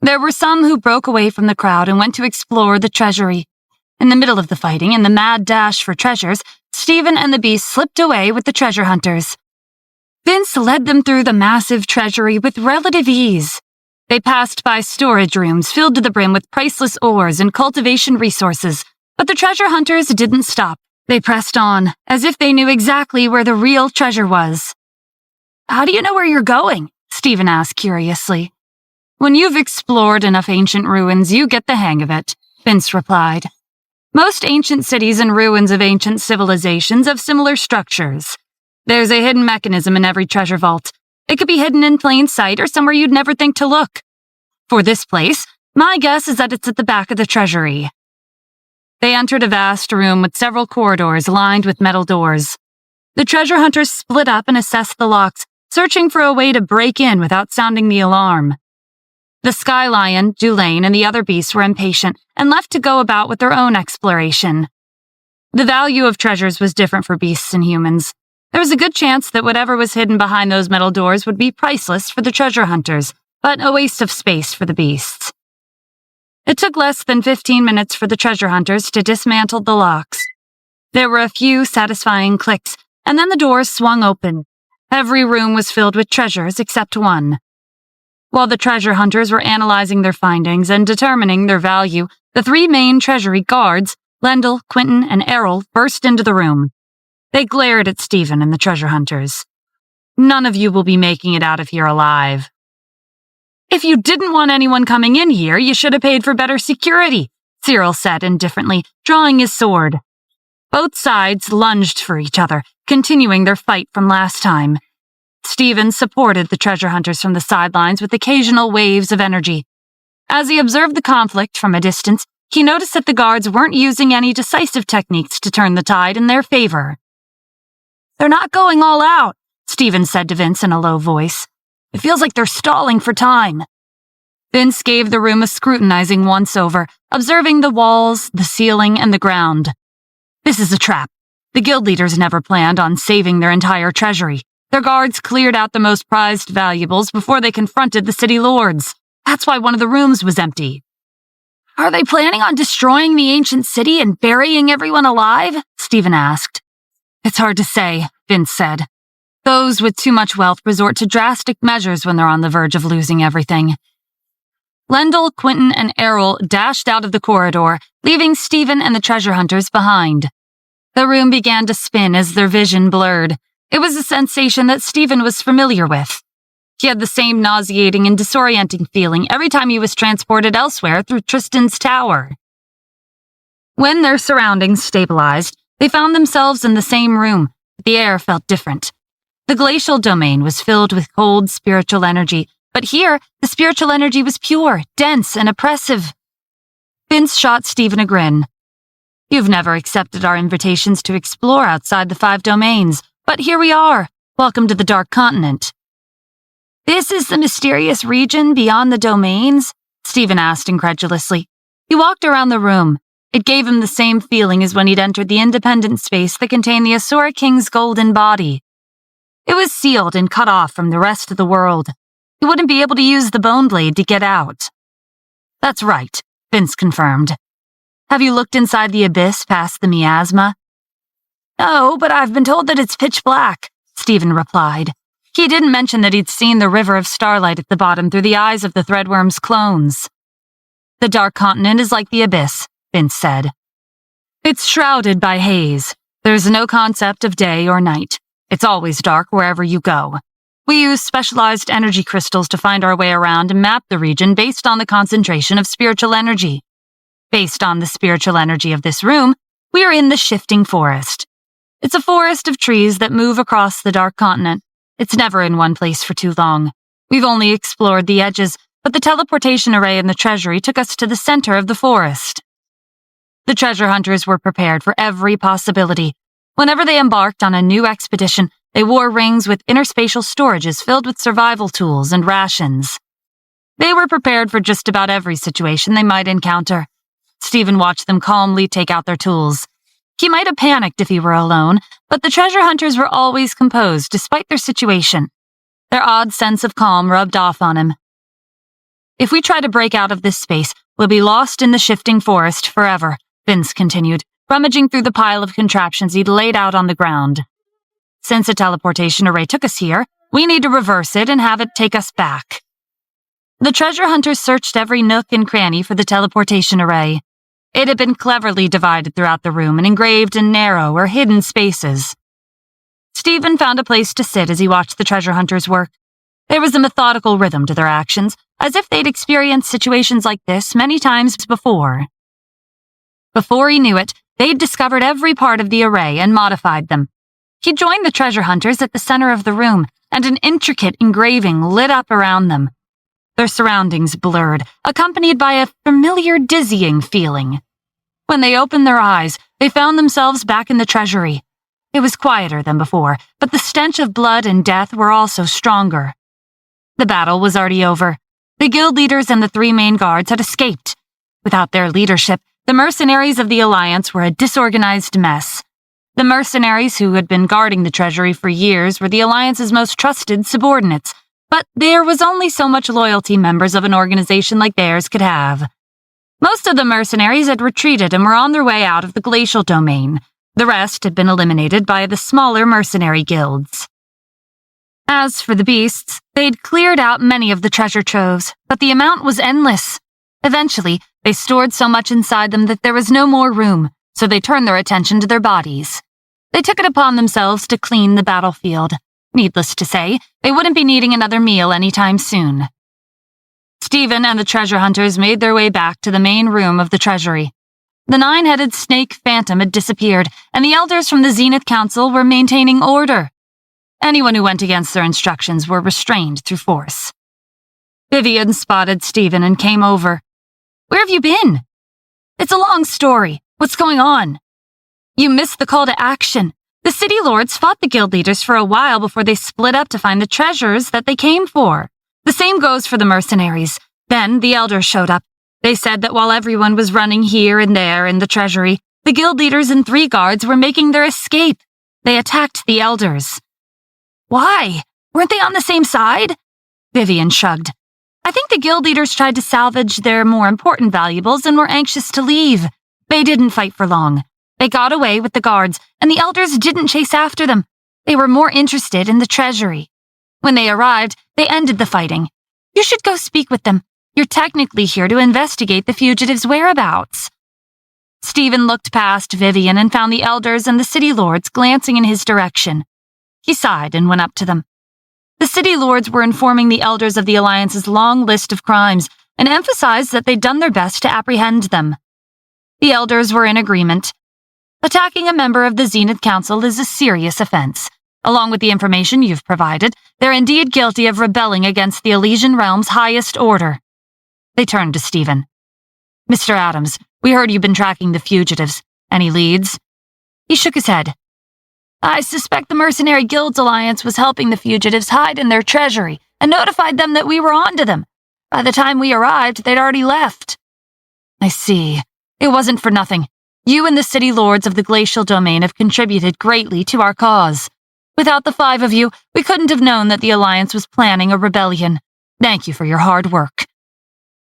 There were some who broke away from the crowd and went to explore the treasury. In the middle of the fighting, in the mad dash for treasures, Stephen and the Beast slipped away with the treasure hunters. Vince led them through the massive treasury with relative ease. They passed by storage rooms filled to the brim with priceless ores and cultivation resources, but the treasure hunters didn't stop. They pressed on, as if they knew exactly where the real treasure was. How do you know where you're going? Stephen asked curiously. When you've explored enough ancient ruins, you get the hang of it, Vince replied. Most ancient cities and ruins of ancient civilizations have similar structures. There's a hidden mechanism in every treasure vault. It could be hidden in plain sight or somewhere you'd never think to look. For this place, my guess is that it's at the back of the treasury. They entered a vast room with several corridors lined with metal doors. The treasure hunters split up and assessed the locks, searching for a way to break in without sounding the alarm. The Sky Lion, Dulaine, and the other beasts were impatient and left to go about with their own exploration. The value of treasures was different for beasts and humans. There was a good chance that whatever was hidden behind those metal doors would be priceless for the treasure hunters, but a waste of space for the beasts. It took less than 15 minutes for the treasure hunters to dismantle the locks. There were a few satisfying clicks, and then the doors swung open. Every room was filled with treasures except one. While the treasure hunters were analyzing their findings and determining their value, the three main treasury guards, Lendl, Quentin, and Errol, burst into the room. They glared at Stephen and the treasure hunters. None of you will be making it out of here alive. If you didn't want anyone coming in here, you should have paid for better security, Cyril said indifferently, drawing his sword. Both sides lunged for each other, continuing their fight from last time. Stephen supported the treasure hunters from the sidelines with occasional waves of energy. As he observed the conflict from a distance, he noticed that the guards weren't using any decisive techniques to turn the tide in their favor. They're not going all out, Stephen said to Vince in a low voice. It feels like they're stalling for time. Vince gave the room a scrutinizing once-over, observing the walls, the ceiling, and the ground. This is a trap. The guild leaders never planned on saving their entire treasury. Their guards cleared out the most prized valuables before they confronted the city lords. That's why one of the rooms was empty. Are they planning on destroying the ancient city and burying everyone alive? Stephen asked. It's hard to say, Vince said. Those with too much wealth resort to drastic measures when they're on the verge of losing everything. Lendl, Quentin, and Errol dashed out of the corridor, leaving Stephen and the treasure hunters behind. The room began to spin as their vision blurred. It was a sensation that Stephen was familiar with. He had the same nauseating and disorienting feeling every time he was transported elsewhere through Tristan's tower. When their surroundings stabilized, they found themselves in the same room, but the air felt different. The glacial domain was filled with cold spiritual energy, but here, the spiritual energy was pure, dense, and oppressive. Vince shot Stephen a grin. You've never accepted our invitations to explore outside the 5 domains, but here we are. Welcome to the Dark Continent. This is the mysterious region beyond the domains? Stephen asked incredulously. He walked around the room. It gave him the same feeling as when he'd entered the independent space that contained the Asura King's golden body. It was sealed and cut off from the rest of the world. He wouldn't be able to use the bone blade to get out. That's right, Vince confirmed. Have you looked inside the abyss past the miasma? No, but I've been told that it's pitch black, Stephen replied. He didn't mention that he'd seen the river of starlight at the bottom through the eyes of the Threadworm's clones. The Dark Continent is like the abyss, Vince said. It's shrouded by haze. There's no concept of day or night. It's always dark wherever you go. We use specialized energy crystals to find our way around and map the region based on the concentration of spiritual energy. Based on the spiritual energy of this room, we are in the shifting forest. It's a forest of trees that move across the dark continent. It's never in one place for too long. We've only explored the edges, but the teleportation array in the treasury took us to the center of the forest. The treasure hunters were prepared for every possibility. Whenever they embarked on a new expedition, they wore rings with interspatial storages filled with survival tools and rations. They were prepared for just about every situation they might encounter. Stephen watched them calmly take out their tools. He might have panicked if he were alone, but the treasure hunters were always composed despite their situation. Their odd sense of calm rubbed off on him. If we try to break out of this space, we'll be lost in the shifting forest forever, Vince continued, rummaging through the pile of contraptions he'd laid out on the ground. Since a teleportation array took us here, we need to reverse it and have it take us back. The treasure hunters searched every nook and cranny for the teleportation array. It had been cleverly divided throughout the room and engraved in narrow or hidden spaces. Stephen found a place to sit as he watched the treasure hunters work. There was a methodical rhythm to their actions, as if they'd experienced situations like this many times before. Before he knew it, they'd discovered every part of the array and modified them. He joined the treasure hunters at the center of the room, and an intricate engraving lit up around them. Their surroundings blurred, accompanied by a familiar dizzying feeling. When they opened their eyes, they found themselves back in the treasury. It was quieter than before, but the stench of blood and death were also stronger. The battle was already over. The guild leaders and the 3 main guards had escaped. Without their leadership, the mercenaries of the Alliance were a disorganized mess. The mercenaries who had been guarding the treasury for years were the Alliance's most trusted subordinates, but there was only so much loyalty members of an organization like theirs could have. Most of the mercenaries had retreated and were on their way out of the glacial domain. The rest had been eliminated by the smaller mercenary guilds. As for the beasts, they'd cleared out many of the treasure troves, but the amount was endless. Eventually, they stored so much inside them that there was no more room, so they turned their attention to their bodies. They took it upon themselves to clean the battlefield. Needless to say, they wouldn't be needing another meal anytime soon. Stephen and the treasure hunters made their way back to the main room of the treasury. The 9-headed snake phantom had disappeared, and the elders from the Zenith Council were maintaining order. Anyone who went against their instructions were restrained through force. Vivian spotted Stephen and came over. "Where have you been?" "It's a long story. What's going on?" "You missed the call to action. The city lords fought the guild leaders for a while before they split up to find the treasures that they came for. The same goes for the mercenaries. Then the elders showed up. They said that while everyone was running here and there in the treasury, the guild leaders and 3 guards were making their escape. They attacked the elders." "Why? Weren't they on the same side?" Vivian shrugged. "I think the guild leaders tried to salvage their more important valuables and were anxious to leave. They didn't fight for long. They got away with the guards, and the elders didn't chase after them. They were more interested in the treasury. When they arrived, they ended the fighting. You should go speak with them. You're technically here to investigate the fugitives' whereabouts." Stephen looked past Vivian and found the elders and the city lords glancing in his direction. He sighed and went up to them. The city lords were informing the elders of the Alliance's long list of crimes and emphasized that they'd done their best to apprehend them. The elders were in agreement. Attacking a member of the Zenith Council is a serious offense. Along with the information you've provided, they're indeed guilty of rebelling against the Elysian Realm's highest order. They turned to Stephen. "Mr. Adams, we heard you've been tracking the fugitives. Any leads?" He shook his head. "I suspect the Mercenary Guilds Alliance was helping the fugitives hide in their treasury and notified them that we were onto them. By the time we arrived, they'd already left." "I see. It wasn't for nothing. You and the city lords of the glacial domain have contributed greatly to our cause. Without the 5 of you, we couldn't have known that the Alliance was planning a rebellion. Thank you for your hard work."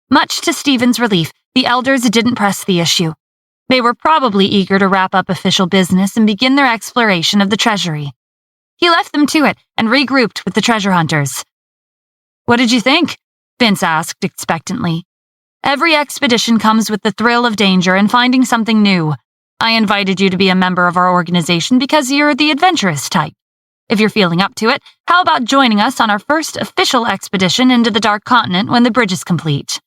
Much to Stephen's relief, the elders didn't press the issue. They were probably eager to wrap up official business and begin their exploration of the treasury. He left them to it and regrouped with the treasure hunters. "What did you think?" Vince asked expectantly. Every expedition comes with the thrill of danger and finding something new. I invited you to be a member of our organization because you're the adventurous type. If you're feeling up to it, how about joining us on our first official expedition into the Dark Continent when the bridge is complete?"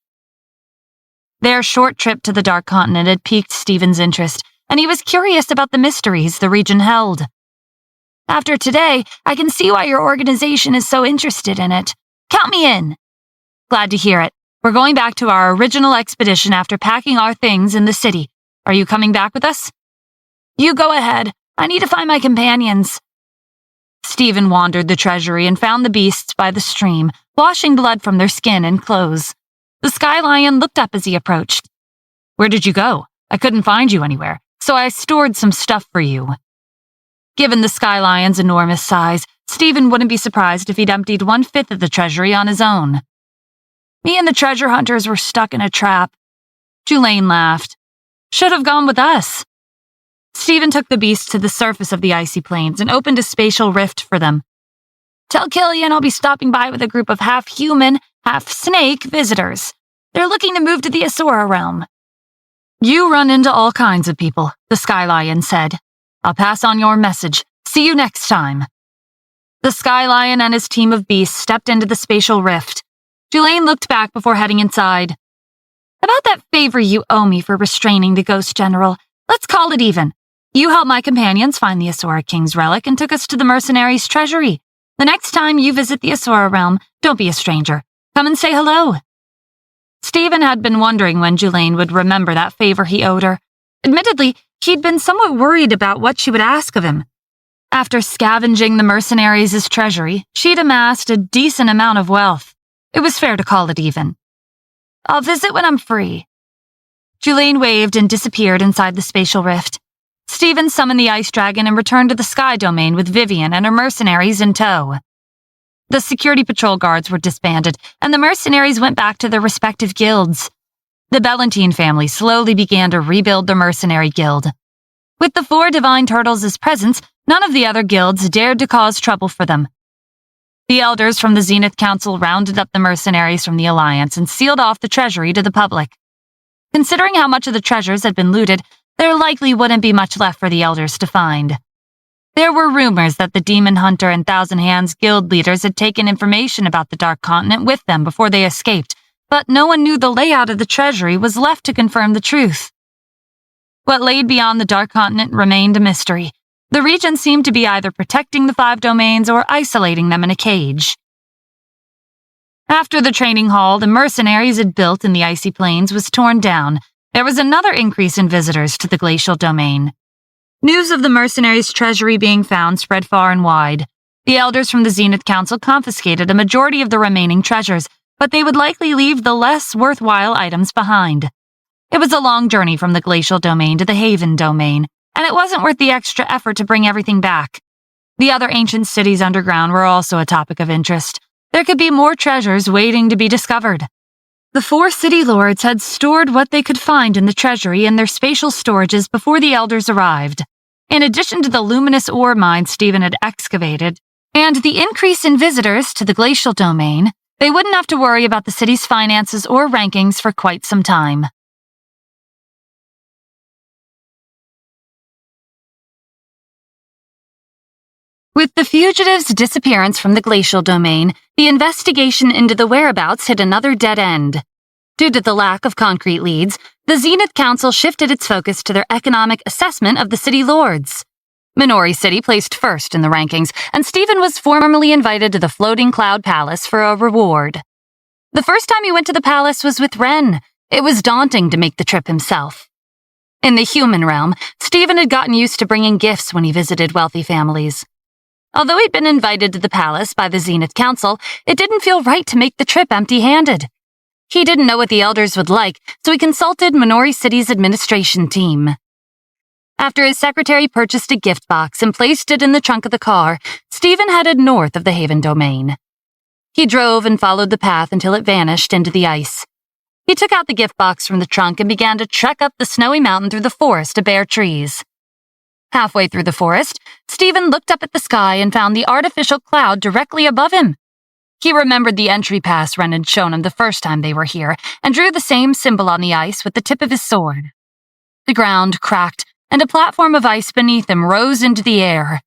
Their short trip to the Dark Continent had piqued Stephen's interest, and he was curious about the mysteries the region held. "After today, I can see why your organization is so interested in it. Count me in." "Glad to hear it. We're going back to our original expedition after packing our things in the city. Are you coming back with us?" "You go ahead. I need to find my companions." Stephen wandered the treasury and found the beasts by the stream, washing blood from their skin and clothes. The Sky Lion looked up as he approached. "Where did you go? I couldn't find you anywhere, so I stored some stuff for you." Given the Sky Lion's enormous size, Stephen wouldn't be surprised if he'd emptied 1/5 of the treasury on his own. "Me and the treasure hunters were stuck in a trap." Julaine laughed. "Should have gone with us." Stephen took the beasts to the surface of the icy plains and opened a spatial rift for them. "Tell Killian I'll be stopping by with a group of half-human, half-snake visitors. They're looking to move to the Asura realm." "You run into all kinds of people," the Sky Lion said. "I'll pass on your message. See you next time." The Sky Lion and his team of beasts stepped into the spatial rift. Julaine looked back before heading inside. "About that favor you owe me for restraining the Ghost General, let's call it even. You helped my companions find the Asura King's relic and took us to the mercenaries' treasury. The next time you visit the Asura realm, don't be a stranger. Come and say hello." Stephen had been wondering when Julaine would remember that favor he owed her. Admittedly, he'd been somewhat worried about what she would ask of him. After scavenging the mercenaries' treasury, she'd amassed a decent amount of wealth. It was fair to call it even. "I'll visit when I'm free." Julaine waved and disappeared inside the spatial rift. Stephen summoned the ice dragon and returned to the sky domain with Vivian and her mercenaries in tow. The security patrol guards were disbanded, and the mercenaries went back to their respective guilds. The Bellantine family slowly began to rebuild the mercenary guild. With the 4 divine turtles as presents, none of the other guilds dared to cause trouble for them. The elders from the Zenith Council rounded up the mercenaries from the Alliance and sealed off the treasury to the public. Considering how much of the treasures had been looted, there likely wouldn't be much left for the elders to find. There were rumors that the Demon Hunter and Thousand Hands guild leaders had taken information about the Dark Continent with them before they escaped, but no one knew the layout of the treasury was left to confirm the truth. What lay beyond the Dark Continent remained a mystery. The region seemed to be either protecting the 5 domains or isolating them in a cage. After the training hall the mercenaries had built in the icy plains was torn down, there was another increase in visitors to the glacial domain. News of the mercenaries' treasury being found spread far and wide. The elders from the Zenith Council confiscated a majority of the remaining treasures, but they would likely leave the less worthwhile items behind. It was a long journey from the glacial domain to the Haven domain, and it wasn't worth the extra effort to bring everything back. The other ancient cities underground were also a topic of interest. There could be more treasures waiting to be discovered. The 4 city lords had stored what they could find in the treasury in their spatial storages before the elders arrived. In addition to the luminous ore mine Stephen had excavated, and the increase in visitors to the glacial domain, they wouldn't have to worry about the city's finances or rankings for quite some time. With the fugitives' disappearance from the glacial domain, the investigation into the whereabouts hit another dead end. Due to the lack of concrete leads, the Zenith Council shifted its focus to their economic assessment of the city lords. Minori City placed first in the rankings, and Stephen was formally invited to the Floating Cloud Palace for a reward. The first time he went to the palace was with Ren. It was daunting to make the trip himself. In the human realm, Stephen had gotten used to bringing gifts when he visited wealthy families. Although he'd been invited to the palace by the Zenith Council, it didn't feel right to make the trip empty-handed. He didn't know what the elders would like, so he consulted Minori City's administration team. After his secretary purchased a gift box and placed it in the trunk of the car, Stephen headed north of the Haven domain. He drove and followed the path until it vanished into the ice. He took out the gift box from the trunk and began to trek up the snowy mountain through the forest of bare trees. Halfway through the forest, Stephen looked up at the sky and found the artificial cloud directly above him. He remembered the entry pass Ren had shown him the first time they were here and drew the same symbol on the ice with the tip of his sword. The ground cracked, and a platform of ice beneath him rose into the air.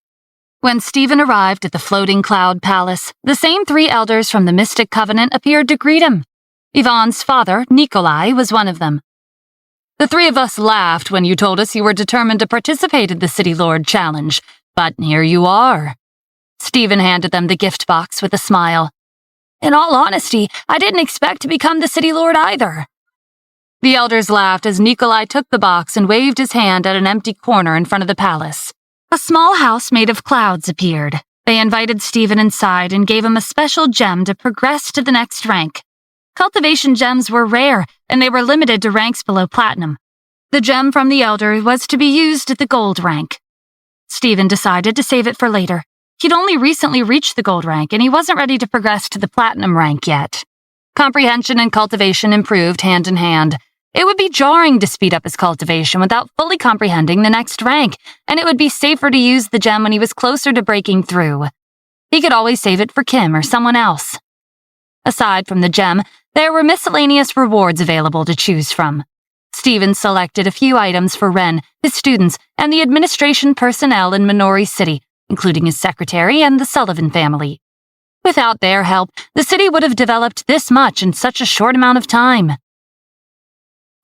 When Stephen arrived at the floating cloud palace, the same 3 elders from the Mystic Covenant appeared to greet him. Ivan's father, Nikolai, was one of them. "The 3 of us laughed when you told us you were determined to participate in the City Lord Challenge, but here you are." Stephen handed them the gift box with a smile. "In all honesty, I didn't expect to become the City Lord either." The elders laughed as Nikolai took the box and waved his hand at an empty corner in front of the palace. A small house made of clouds appeared. They invited Stephen inside and gave him a special gem to progress to the next rank. Cultivation gems were rare, and they were limited to ranks below platinum. The gem from the elder was to be used at the gold rank. Stephen decided to save it for later. He'd only recently reached the gold rank, and he wasn't ready to progress to the platinum rank yet. Comprehension and cultivation improved hand in hand. It would be jarring to speed up his cultivation without fully comprehending the next rank, and it would be safer to use the gem when he was closer to breaking through. He could always save it for Kim or someone else. Aside from the gem, there were miscellaneous rewards available to choose from. Stephen selected a few items for Ren, his students, and the administration personnel in Minori City, including his secretary and the Sullivan family. Without their help, the city would have developed this much in such a short amount of time.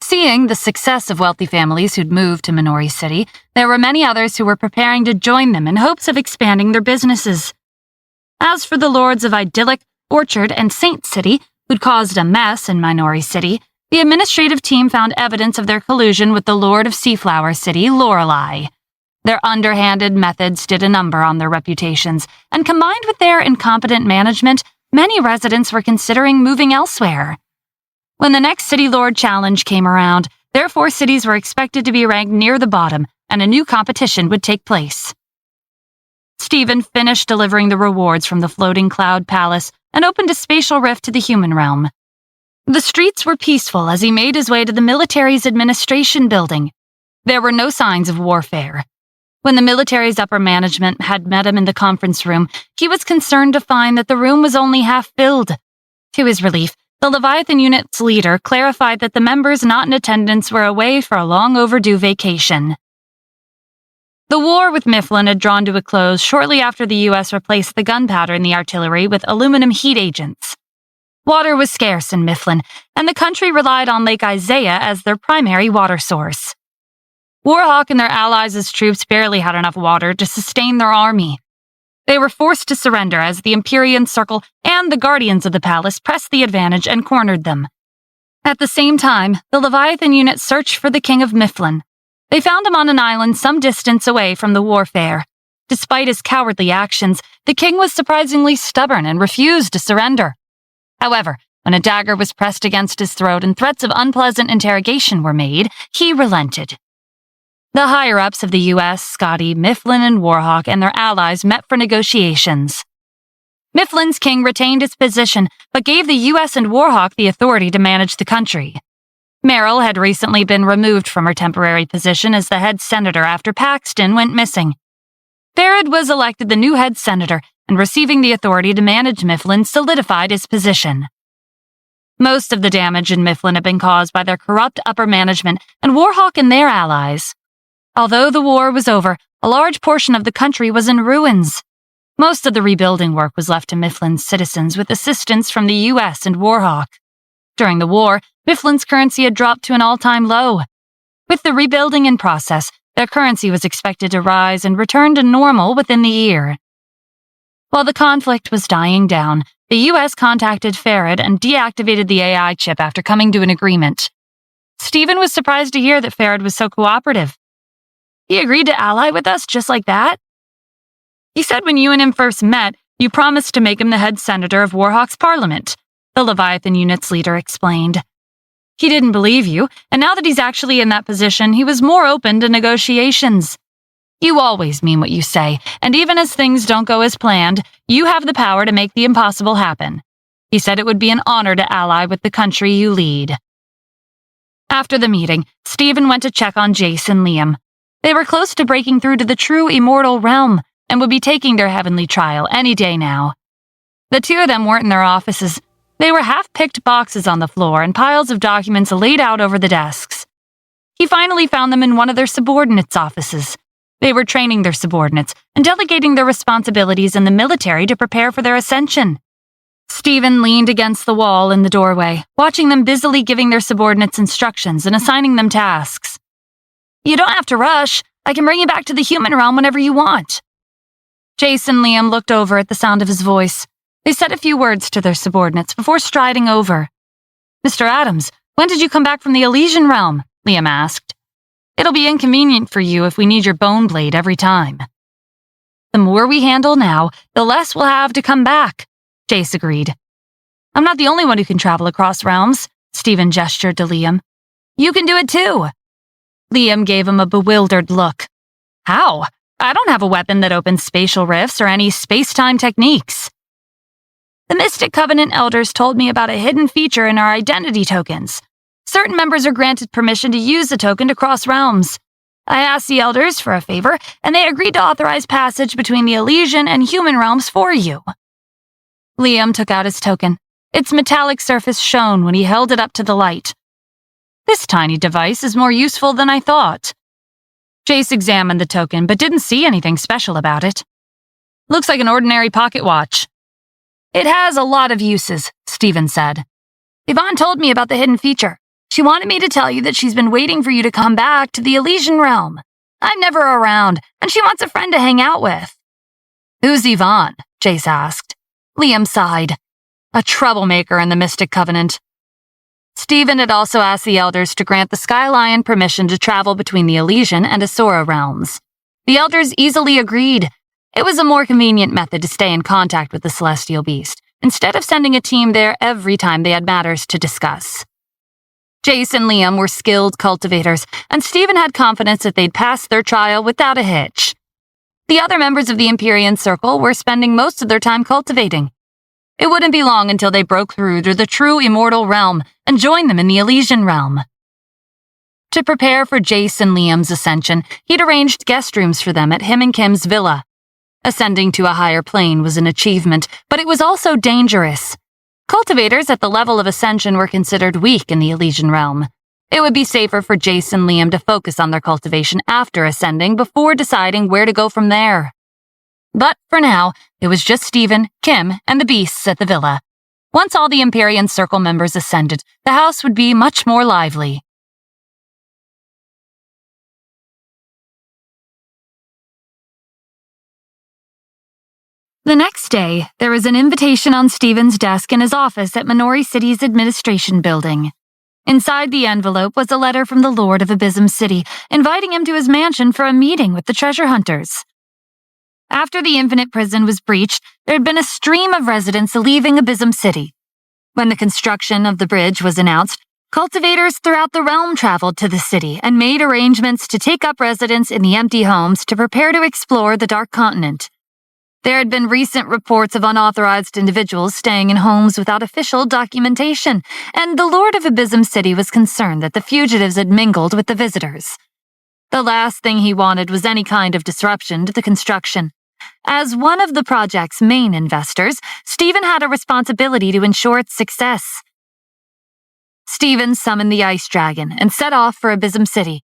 Seeing the success of wealthy families who'd moved to Minori City, there were many others who were preparing to join them in hopes of expanding their businesses. As for the lords of Idyllic, Orchard, and Saint City, who'd caused a mess in Minori City, the administrative team found evidence of their collusion with the Lord of Seaflower City, Lorelei. Their underhanded methods did a number on their reputations, and combined with their incompetent management, many residents were considering moving elsewhere. When the next City Lord Challenge came around, their 4 cities were expected to be ranked near the bottom, and a new competition would take place. Stephen finished delivering the rewards from the floating cloud palace and opened a spatial rift to the human realm. The streets were peaceful as he made his way to the military's administration building. There were no signs of warfare. When the military's upper management had met him in the conference room, he was concerned to find that the room was only half filled. To his relief, the Leviathan unit's leader clarified that the members not in attendance were away for a long overdue vacation. The war with Mifflin had drawn to a close shortly after the U.S. replaced the gunpowder in the artillery with aluminum heat agents. Water was scarce in Mifflin, and the country relied on Lake Isaiah as their primary water source. Warhawk and their allies' troops barely had enough water to sustain their army. They were forced to surrender as the Empyrean Circle and the Guardians of the Palace pressed the advantage and cornered them. At the same time, the Leviathan unit searched for the King of Mifflin. They found him on an island some distance away from the warfare. Despite his cowardly actions, the king was surprisingly stubborn and refused to surrender. However, when a dagger was pressed against his throat and threats of unpleasant interrogation were made, he relented. The higher-ups of the U.S., Scotty, Mifflin, and Warhawk and their allies met for negotiations. Mifflin's king retained his position, but gave the U.S. and Warhawk the authority to manage the country. Meryl had recently been removed from her temporary position as the head senator after Paxton went missing. Farad was elected the new head senator, and receiving the authority to manage Mifflin solidified his position. Most of the damage in Mifflin had been caused by their corrupt upper management and Warhawk and their allies. Although the war was over, a large portion of the country was in ruins. Most of the rebuilding work was left to Mifflin's citizens with assistance from the U.S. and Warhawk. During the war, Mifflin's currency had dropped to an all-time low. With the rebuilding in process, their currency was expected to rise and return to normal within the year. While the conflict was dying down, the U.S. contacted Farad and deactivated the AI chip after coming to an agreement. Stephen was surprised to hear that Farad was so cooperative. He agreed to ally with us just like that? He said when you and him first met, you promised to make him the head senator of Warhawk's parliament, the Leviathan unit's leader explained. He didn't believe you, and now that he's actually in that position, he was more open to negotiations. You always mean what you say, and even as things don't go as planned, you have the power to make the impossible happen. He said it would be an honor to ally with the country you lead. After the meeting, Stephen went to check on Jace and Liam. They were close to breaking through to the true immortal realm and would be taking their heavenly trial any day now. The two of them weren't in their offices. They were half-picked boxes on the floor and piles of documents laid out over the desks. He finally found them in one of their subordinates' offices. They were training their subordinates and delegating their responsibilities in the military to prepare for their ascension. Stephen leaned against the wall in the doorway, watching them busily giving their subordinates instructions and assigning them tasks. "You don't have to rush. I can bring you back to the human realm whenever you want." Jace and Liam looked over at the sound of his voice. They said a few words to their subordinates before striding over. "Mr. Adams, when did you come back from the Elysian realm?" Liam asked. "It'll be inconvenient for you if we need your bone blade every time." "The more we handle now, the less we'll have to come back," Jace agreed. "I'm not the only one who can travel across realms," Stephen gestured to Liam. "You can do it too." Liam gave him a bewildered look. "How? I don't have a weapon that opens spatial rifts or any space-time techniques." "The Mystic Covenant elders told me about a hidden feature in our identity tokens. Certain members are granted permission to use the token to cross realms. I asked the elders for a favor, and they agreed to authorize passage between the Elysian and human realms for you." Liam took out his token. Its metallic surface shone when he held it up to the light. "This tiny device is more useful than I thought." Jace examined the token, but didn't see anything special about it. "Looks like an ordinary pocket watch." "It has a lot of uses," Stephen said. "Yvonne told me about the hidden feature. She wanted me to tell you that she's been waiting for you to come back to the Elysian realm. I'm never around, and she wants a friend to hang out with." "Who's Yvonne?" Jace asked. Liam sighed. "A troublemaker in the Mystic Covenant." Stephen had also asked the elders to grant the Sky Lion permission to travel between the Elysian and Asura realms. The elders easily agreed. It was a more convenient method to stay in contact with the celestial beast, instead of sending a team there every time they had matters to discuss. Jace and Liam were skilled cultivators, and Stephen had confidence that they'd pass their trial without a hitch. The other members of the Empyrean Circle were spending most of their time cultivating. It wouldn't be long until they broke through to the true immortal realm and joined them in the Elysian realm. To prepare for Jace and Liam's ascension, he'd arranged guest rooms for them at him and Kim's villa. Ascending to a higher plane was an achievement, but it was also dangerous. Cultivators at the level of ascension were considered weak in the Elysian realm. It would be safer for Jace and Liam to focus on their cultivation after ascending before deciding where to go from there. But for now, it was just Stephen, Kim, and the beasts at the villa. Once all the Empyrean Circle members ascended, the house would be much more lively. The next day, there was an invitation on Stephen's desk in his office at Minori City's administration building. Inside the envelope was a letter from the Lord of Abysm City, inviting him to his mansion for a meeting with the treasure hunters. After the Infinite Prison was breached, there had been a stream of residents leaving Abysm City. When the construction of the bridge was announced, cultivators throughout the realm traveled to the city and made arrangements to take up residence in the empty homes to prepare to explore the Dark Continent. There had been recent reports of unauthorized individuals staying in homes without official documentation, and the Lord of Abysm City was concerned that the fugitives had mingled with the visitors. The last thing he wanted was any kind of disruption to the construction. As one of the project's main investors, Stephen had a responsibility to ensure its success. Stephen summoned the Ice Dragon and set off for Abysm City.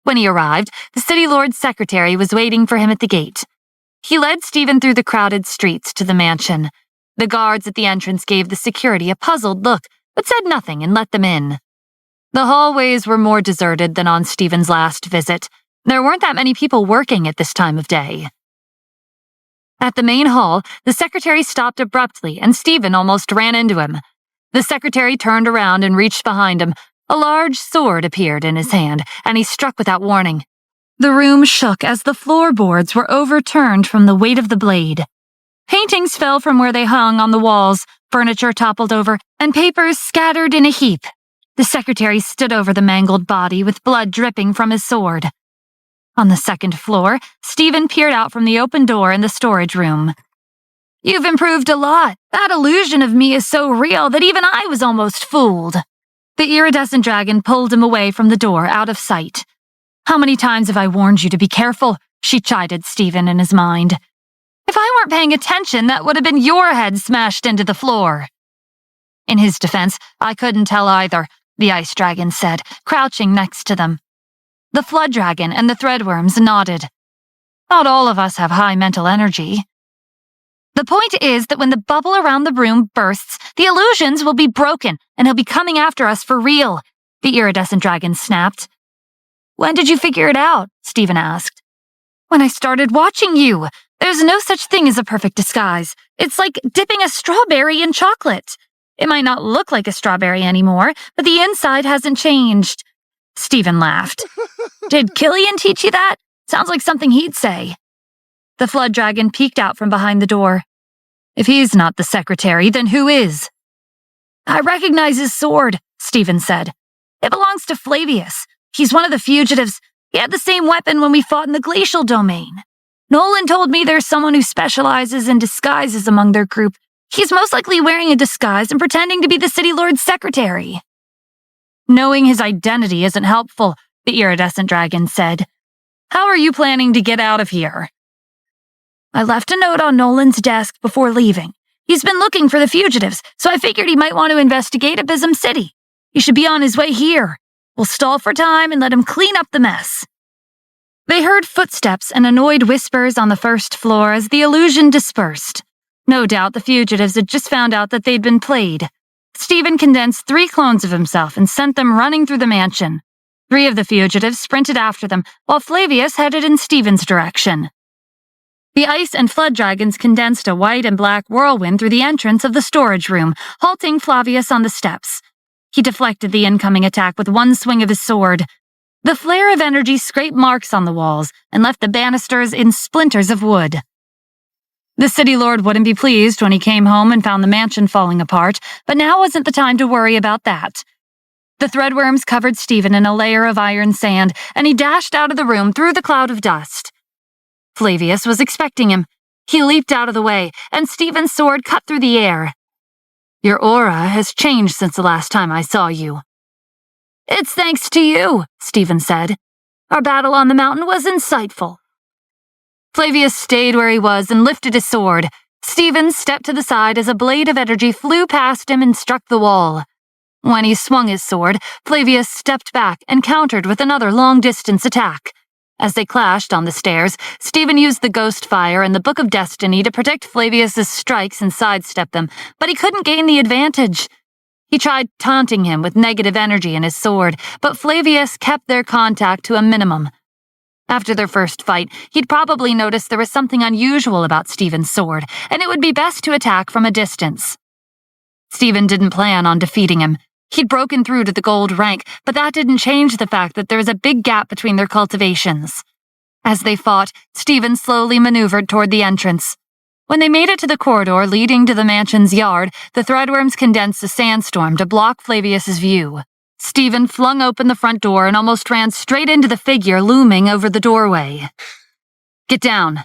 When he arrived, the City Lord's secretary was waiting for him at the gate. He led Stephen through the crowded streets to the mansion. The guards at the entrance gave the security a puzzled look, but said nothing and let them in. The hallways were more deserted than on Stephen's last visit. There weren't that many people working at this time of day. At the main hall, the secretary stopped abruptly, and Stephen almost ran into him. The secretary turned around and reached behind him. A large sword appeared in his hand, and he struck without warning. The room shook as the floorboards were overturned from the weight of the blade. Paintings fell from where they hung on the walls, furniture toppled over, and papers scattered in a heap. The secretary stood over the mangled body with blood dripping from his sword. On the second floor, Stephen peered out from the open door in the storage room. "You've improved a lot. That illusion of me is so real that even I was almost fooled." The iridescent dragon pulled him away from the door, out of sight. "How many times have I warned you to be careful?" she chided Stephen in his mind. "If I weren't paying attention, that would have been your head smashed into the floor." In his defense, "I couldn't tell either," the Ice Dragon said, crouching next to them. The flood dragon and the threadworms nodded. Not all of us have high mental energy. The point is that when the bubble around the room bursts, the illusions will be broken and he'll be coming after us for real, the iridescent dragon snapped. When did you figure it out? Stephen asked. When I started watching you. There's no such thing as a perfect disguise. It's like dipping a strawberry in chocolate. It might not look like a strawberry anymore, but the inside hasn't changed. Stephen laughed. Did Killian teach you that? Sounds like something he'd say. The flood dragon peeked out from behind the door. If he's not the secretary, then who is? I recognize his sword, Stephen said. It belongs to Flavius. He's one of the fugitives. He had the same weapon when we fought in the glacial domain. Nolan told me there's someone who specializes in disguises among their group. He's most likely wearing a disguise and pretending to be the city lord's secretary. Knowing his identity isn't helpful, the iridescent dragon said. How are you planning to get out of here? I left a note on Nolan's desk before leaving. He's been looking for the fugitives, so I figured he might want to investigate Abysm City. He should be on his way here. We'll stall for time and let him clean up the mess. They heard footsteps and annoyed whispers on the first floor as the illusion dispersed. No doubt the fugitives had just found out that they'd been played. Stephen condensed 3 clones of himself and sent them running through the mansion. 3 of the fugitives sprinted after them, while Flavius headed in Stephen's direction. The ice and flood dragons condensed a white and black whirlwind through the entrance of the storage room, halting Flavius on the steps. He deflected the incoming attack with one swing of his sword. The flare of energy scraped marks on the walls and left the banisters in splinters of wood. The city lord wouldn't be pleased when he came home and found the mansion falling apart, but now wasn't the time to worry about that. The threadworms covered Stephen in a layer of iron sand, and he dashed out of the room through the cloud of dust. Flavius was expecting him. He leaped out of the way, and Stephen's sword cut through the air. Your aura has changed since the last time I saw you. It's thanks to you, Stephen said. Our battle on the mountain was insightful. Flavius stayed where he was and lifted his sword. Stephen stepped to the side as a blade of energy flew past him and struck the wall. When he swung his sword, Flavius stepped back and countered with another long-distance attack. As they clashed on the stairs, Stephen used the ghost fire and the Book of Destiny to protect Flavius's strikes and sidestep them, but he couldn't gain the advantage. He tried taunting him with negative energy in his sword, but Flavius kept their contact to a minimum. After their first fight, he'd probably noticed there was something unusual about Stephen's sword, and it would be best to attack from a distance. Stephen didn't plan on defeating him. He'd broken through to the gold rank, but that didn't change the fact that there was a big gap between their cultivations. As they fought, Stephen slowly maneuvered toward the entrance. When they made it to the corridor leading to the mansion's yard, the threadworms condensed a sandstorm to block Flavius's view. Stephen flung open the front door and almost ran straight into the figure looming over the doorway. Get down.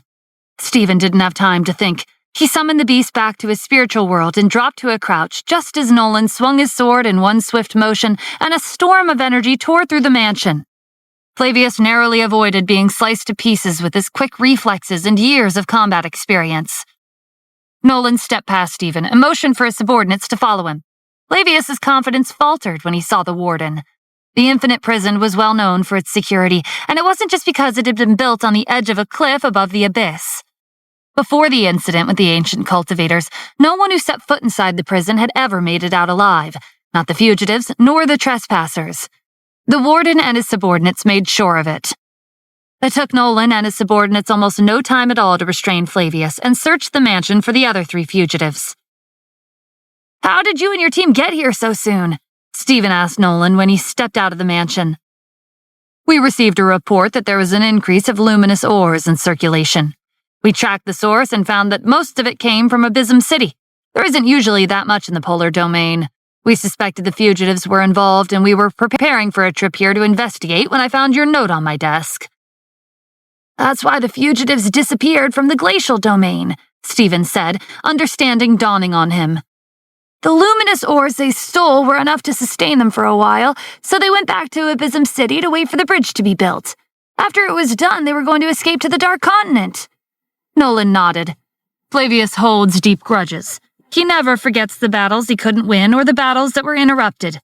Stephen didn't have time to think. He summoned the beast back to his spiritual world and dropped to a crouch just as Nolan swung his sword in one swift motion, and a storm of energy tore through the mansion. Flavius narrowly avoided being sliced to pieces with his quick reflexes and years of combat experience. Nolan stepped past Stephen and motioned for his subordinates to follow him. Flavius's confidence faltered when he saw the warden. The Infinite Prison was well known for its security, and it wasn't just because it had been built on the edge of a cliff above the abyss. Before the incident with the ancient cultivators, no one who set foot inside the prison had ever made it out alive, not the fugitives nor the trespassers. The warden and his subordinates made sure of it. It took Nolan and his subordinates almost no time at all to restrain Flavius and search the mansion for the other 3 fugitives. How did you and your team get here so soon? Stephen asked Nolan when he stepped out of the mansion. We received a report that there was an increase of luminous ores in circulation. We tracked the source and found that most of it came from Abysm City. There isn't usually that much in the polar domain. We suspected the fugitives were involved, and we were preparing for a trip here to investigate when I found your note on my desk. That's why the fugitives disappeared from the glacial domain, Stephen said, understanding dawning on him. The luminous ores they stole were enough to sustain them for a while, so they went back to Abysm City to wait for the bridge to be built. After it was done, they were going to escape to the Dark Continent. Nolan nodded. Flavius holds deep grudges. He never forgets the battles he couldn't win or the battles that were interrupted.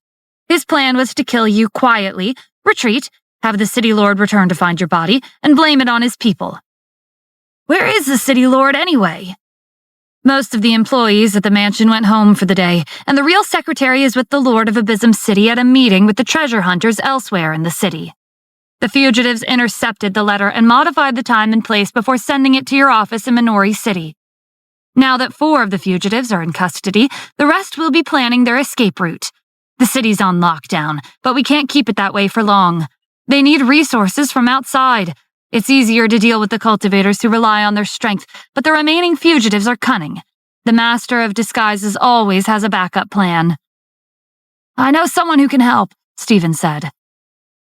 His plan was to kill you quietly, retreat, Have the city lord return to find your body and blame it on his people. Where is the city lord anyway? Most of the employees at the mansion went home for the day, and the real secretary is with the lord of Abysm City at a meeting with the treasure hunters elsewhere in the city. The fugitives intercepted the letter and modified the time and place before sending it to your office in Minori City. Now that 4 of the fugitives are in custody, the rest will be planning their escape route. The city's on lockdown, but we can't keep it that way for long. They need resources from outside. It's easier to deal with the cultivators who rely on their strength, but the remaining fugitives are cunning. The Master of Disguises always has a backup plan. I know someone who can help, Stephen said.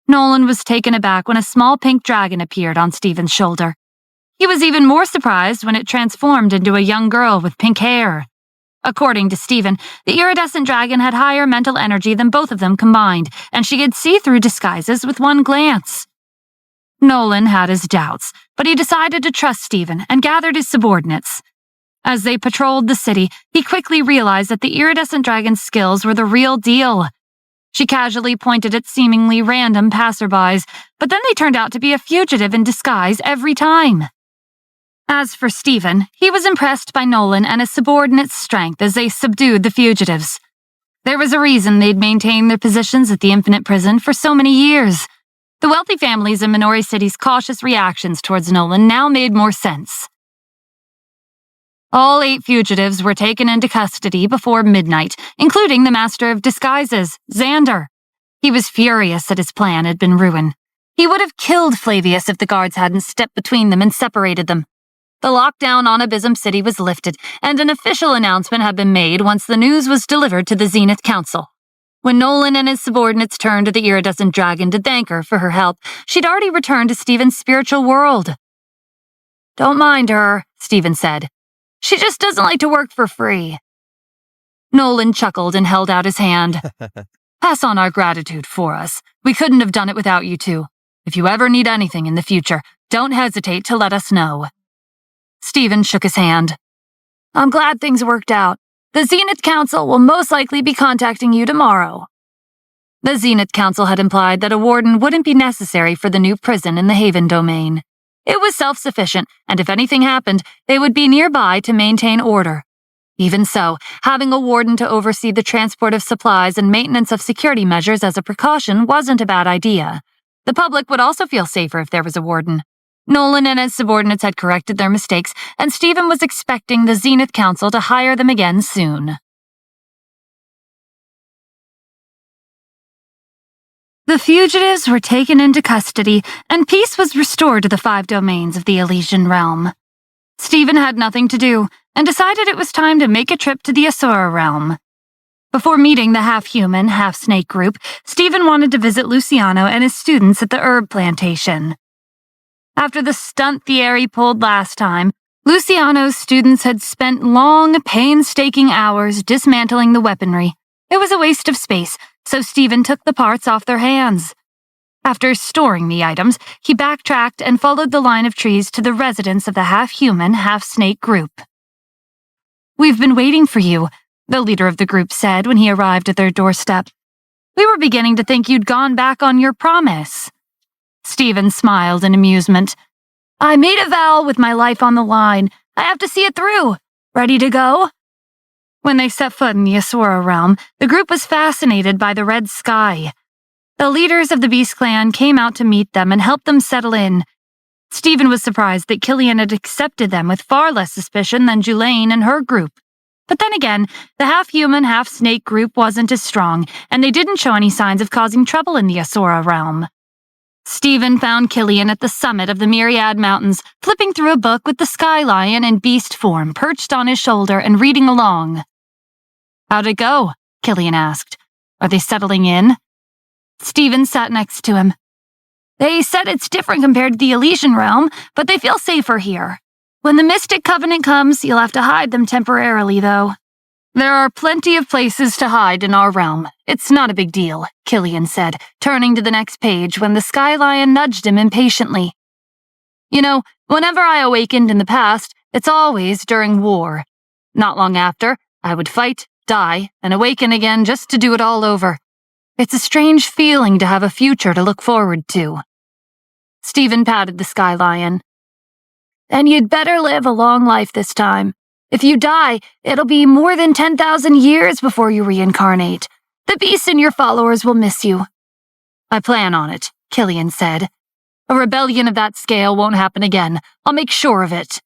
Nolan was taken aback when a small pink dragon appeared on Stephen's shoulder. He was even more surprised when it transformed into a young girl with pink hair. According to Stephen, the iridescent dragon had higher mental energy than both of them combined, and she could see through disguises with one glance. Nolan had his doubts, but he decided to trust Stephen and gathered his subordinates. As they patrolled the city, he quickly realized that the iridescent dragon's skills were the real deal. She casually pointed at seemingly random passerbys, but then they turned out to be a fugitive in disguise every time. As for Stephen, he was impressed by Nolan and his subordinates' strength as they subdued the fugitives. There was a reason they'd maintained their positions at the Infinite Prison for so many years. The wealthy families in Minori City's cautious reactions towards Nolan now made more sense. All 8 fugitives were taken into custody before midnight, including the Master of Disguises, Xander. He was furious that his plan had been ruined. He would have killed Flavius if the guards hadn't stepped between them and separated them. The lockdown on Abysm City was lifted, and an official announcement had been made once the news was delivered to the Zenith Council. When Nolan and his subordinates turned to the iridescent dragon to thank her for her help, she'd already returned to Stephen's spiritual world. Don't mind her, Stephen said. She just doesn't like to work for free. Nolan chuckled and held out his hand. Pass on our gratitude for us. We couldn't have done it without you two. If you ever need anything in the future, don't hesitate to let us know. Stephen shook his hand. I'm glad things worked out. The Zenith Council will most likely be contacting you tomorrow. The Zenith Council had implied that a warden wouldn't be necessary for the new prison in the Haven domain. It was self-sufficient, and if anything happened, they would be nearby to maintain order. Even so, having a warden to oversee the transport of supplies and maintenance of security measures as a precaution wasn't a bad idea. The public would also feel safer if there was a warden. Nolan and his subordinates had corrected their mistakes, and Stephen was expecting the Zenith Council to hire them again soon. The fugitives were taken into custody, and peace was restored to the 5 domains of the Elysian realm. Stephen had nothing to do, and decided it was time to make a trip to the Asura realm. Before meeting the half-human, half-snake group, Stephen wanted to visit Luciano and his students at the herb plantation. After the stunt Thierry pulled last time, Luciano's students had spent long, painstaking hours dismantling the weaponry. It was a waste of space, so Stephen took the parts off their hands. After storing the items, he backtracked and followed the line of trees to the residence of the half-human, half-snake group. We've been waiting for you, the leader of the group said when he arrived at their doorstep. We were beginning to think you'd gone back on your promise. Stephen smiled in amusement. I made a vow with my life on the line. I have to see it through. Ready to go? When they set foot in the Asura realm, the group was fascinated by the red sky. The leaders of the Beast Clan came out to meet them and help them settle in. Stephen was surprised that Killian had accepted them with far less suspicion than Julaine and her group. But then again, the half-human, half-snake group wasn't as strong, and they didn't show any signs of causing trouble in the Asura realm. Stephen found Killian at the summit of the Myriad Mountains, flipping through a book with the sky lion in beast form perched on his shoulder and reading along. How'd it go? Killian asked. Are they settling in? Stephen sat next to him. They said it's different compared to the Elysian realm, but they feel safer here. When the Mystic Covenant comes, you'll have to hide them temporarily, though. There are plenty of places to hide in our realm. It's not a big deal, Killian said, turning to the next page when the Sky Lion nudged him impatiently. You know, whenever I awakened in the past, it's always during war. Not long after, I would fight, die, and awaken again just to do it all over. It's a strange feeling to have a future to look forward to. Stephen patted the sky lion. Then you'd better live a long life this time. If you die, it'll be more than 10,000 years before you reincarnate. The beast and your followers will miss you. I plan on it, Killian said. A rebellion of that scale won't happen again. I'll make sure of it.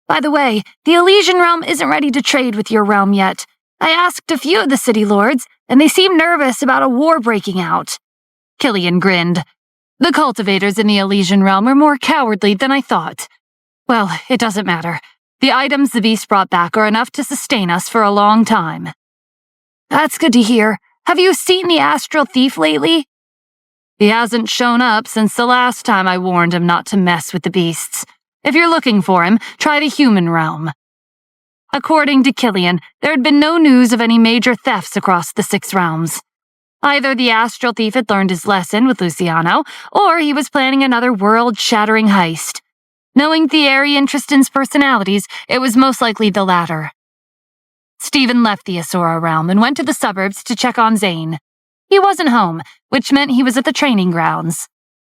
By the way, the Elysian realm isn't ready to trade with your realm yet. I asked a few of the city lords, and they seem nervous about a war breaking out. Killian grinned. The cultivators in the Elysian realm are more cowardly than I thought. Well, it doesn't matter. The items the beast brought back are enough to sustain us for a long time. That's good to hear. Have you seen the astral thief lately? He hasn't shown up since the last time I warned him not to mess with the beasts. If you're looking for him, try the human realm. According to Killian, there had been no news of any major thefts across the 6 realms. Either the astral thief had learned his lesson with Luciano, or he was planning another world-shattering heist. Knowing Thierry and Tristan's personalities, it was most likely the latter. Stephen left the Asura realm and went to the suburbs to check on Zane. He wasn't home, which meant he was at the training grounds.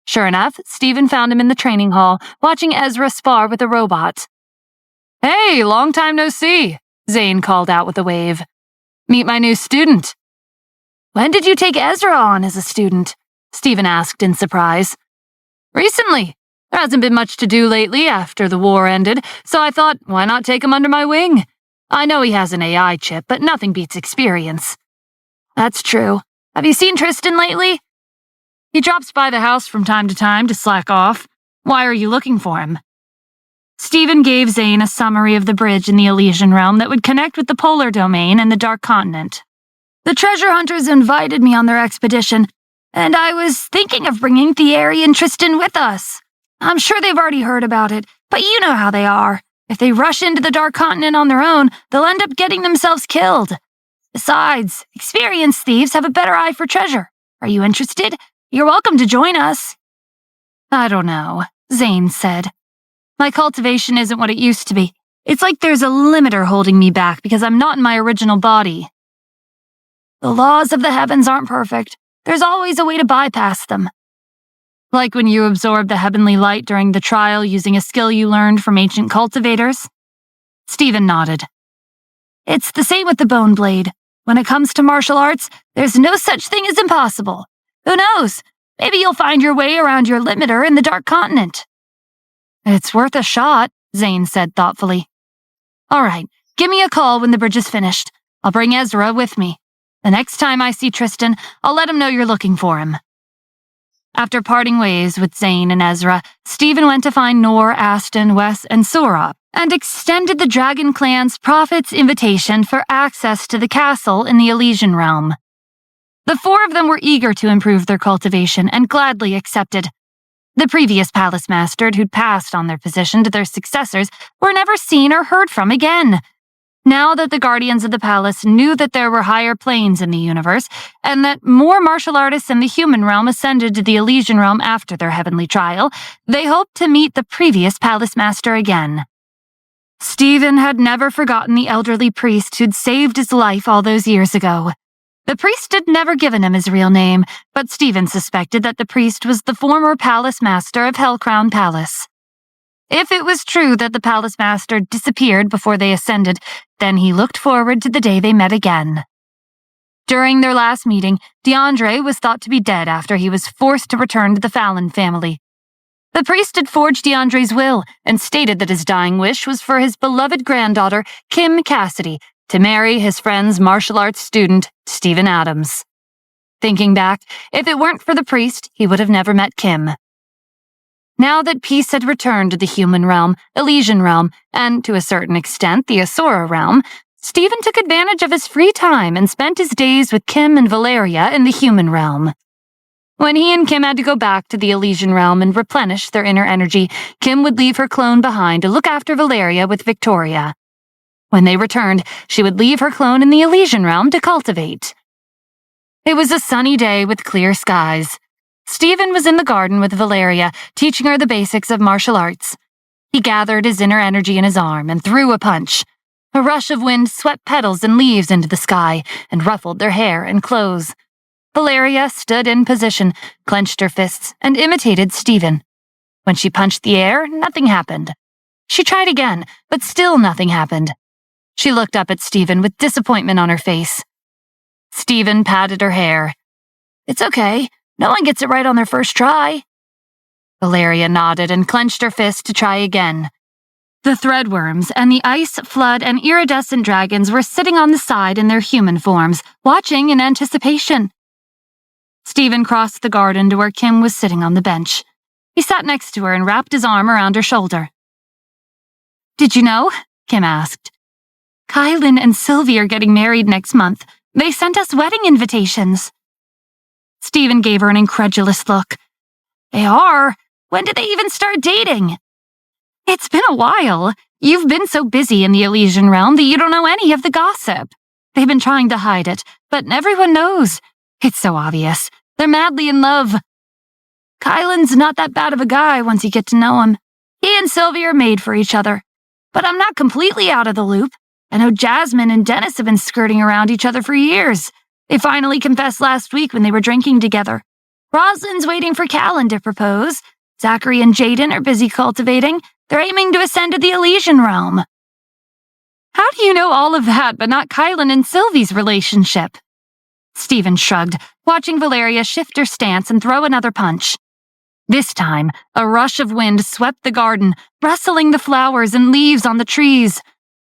Sure enough, Stephen found him in the training hall, watching Ezra spar with a robot. Hey, long time no see, Zane called out with a wave. Meet my new student. When did you take Ezra on as a student? Stephen asked in surprise. Recently. There hasn't been much to do lately after the war ended, so I thought, why not take him under my wing? I know he has an AI chip, but nothing beats experience. That's true. Have you seen Tristan lately? He drops by the house from time to slack off. Why are you looking for him? Stephen gave Zane a summary of the bridge in the Elysian realm that would connect with the polar domain and the Dark Continent. The treasure hunters invited me on their expedition, and I was thinking of bringing Thierry and Tristan with us. I'm sure they've already heard about it, but you know how they are. If they rush into the Dark Continent on their own, they'll end up getting themselves killed. Besides, experienced thieves have a better eye for treasure. Are you interested? You're welcome to join us. I don't know, Zane said. My cultivation isn't what it used to be. It's like there's a limiter holding me back because I'm not in my original body. The laws of the heavens aren't perfect. There's always a way to bypass them. Like when you absorbed the heavenly light during the trial using a skill you learned from ancient cultivators? Stephen nodded. It's the same with the bone blade. When it comes to martial arts, there's no such thing as impossible. Who knows? Maybe you'll find your way around your limiter in the Dark Continent. It's worth a shot, Zane said thoughtfully. All right, give me a call when the bridge is finished. I'll bring Ezra with me. The next time I see Tristan, I'll let him know you're looking for him. After parting ways with Zane and Ezra, Stephen went to find Nor, Aston, Wes, and Sora, and extended the Dragon Clan's prophet's invitation for access to the castle in the Elysian realm. The 4 of them were eager to improve their cultivation and gladly accepted. The previous palace master who'd passed on their position to their successors were never seen or heard from again. Now that the guardians of the palace knew that there were higher planes in the universe, and that more martial artists in the human realm ascended to the Elysian realm after their heavenly trial, they hoped to meet the previous palace master again. Stephen had never forgotten the elderly priest who'd saved his life all those years ago. The priest had never given him his real name, but Stephen suspected that the priest was the former palace master of Hellcrown Palace. If it was true that the palace master disappeared before they ascended, then he looked forward to the day they met again. During their last meeting, DeAndre was thought to be dead after he was forced to return to the Fallon family. The priest had forged DeAndre's will and stated that his dying wish was for his beloved granddaughter, Kim Cassidy, to marry his friend's martial arts student, Stephen Adams. Thinking back, if it weren't for the priest, he would have never met Kim. Now that peace had returned to the human realm, Elysian realm, and to a certain extent the Asura realm, Stephen took advantage of his free time and spent his days with Kim and Valeria in the human realm. When he and Kim had to go back to the Elysian realm and replenish their inner energy, Kim would leave her clone behind to look after Valeria with Victoria. When they returned, she would leave her clone in the Elysian realm to cultivate. It was a sunny day with clear skies. Stephen was in the garden with Valeria, teaching her the basics of martial arts. He gathered his inner energy in his arm and threw a punch. A rush of wind swept petals and leaves into the sky and ruffled their hair and clothes. Valeria stood in position, clenched her fists, and imitated Stephen. When she punched the air, nothing happened. She tried again, but still nothing happened. She looked up at Stephen with disappointment on her face. Stephen patted her hair. "It's okay. No one gets it right on their first try." Valeria nodded and clenched her fist to try again. The threadworms and the ice, flood, and iridescent dragons were sitting on the side in their human forms, watching in anticipation. Stephen crossed the garden to where Kim was sitting on the bench. He sat next to her and wrapped his arm around her shoulder. "Did you know?" Kim asked. "Kylan and Sylvie are getting married next month. They sent us wedding invitations." Stephen gave her an incredulous look. "They are? When did they even start dating?" "It's been a while. You've been so busy in the Elysian realm that you don't know any of the gossip. They've been trying to hide it, but everyone knows. It's so obvious. They're madly in love. Kylan's not that bad of a guy once you get to know him. He and Sylvie are made for each other. But I'm not completely out of the loop. I know Jasmine and Dennis have been skirting around each other for years. They finally confessed last week when they were drinking together. Rosalind's waiting for Callan to propose. Zachary and Jaden are busy cultivating. They're aiming to ascend to the Elysian realm." "How do you know all of that, but not Kylan and Sylvie's relationship?" Stephen shrugged, watching Valeria shift her stance and throw another punch. This time, a rush of wind swept the garden, rustling the flowers and leaves on the trees.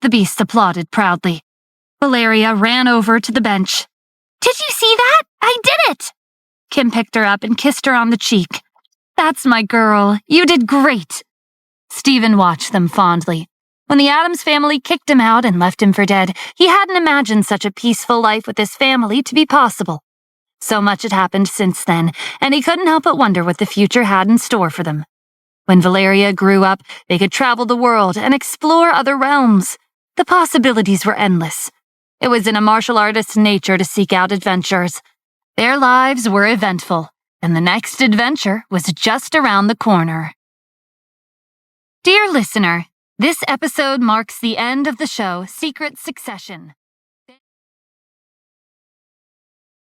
The beasts applauded proudly. Valeria ran over to the bench. "Did you see that? I did it!" Kim picked her up and kissed her on the cheek. "That's my girl. You did great." Stephen watched them fondly. When the Addams family kicked him out and left him for dead, he hadn't imagined such a peaceful life with his family to be possible. So much had happened since then, and he couldn't help but wonder what the future had in store for them. When Valeria grew up, they could travel the world and explore other realms. The possibilities were endless. It was in a martial artist's nature to seek out adventures. Their lives were eventful, and the next adventure was just around the corner. Dear listener, this episode marks the end of the show Secret Succession.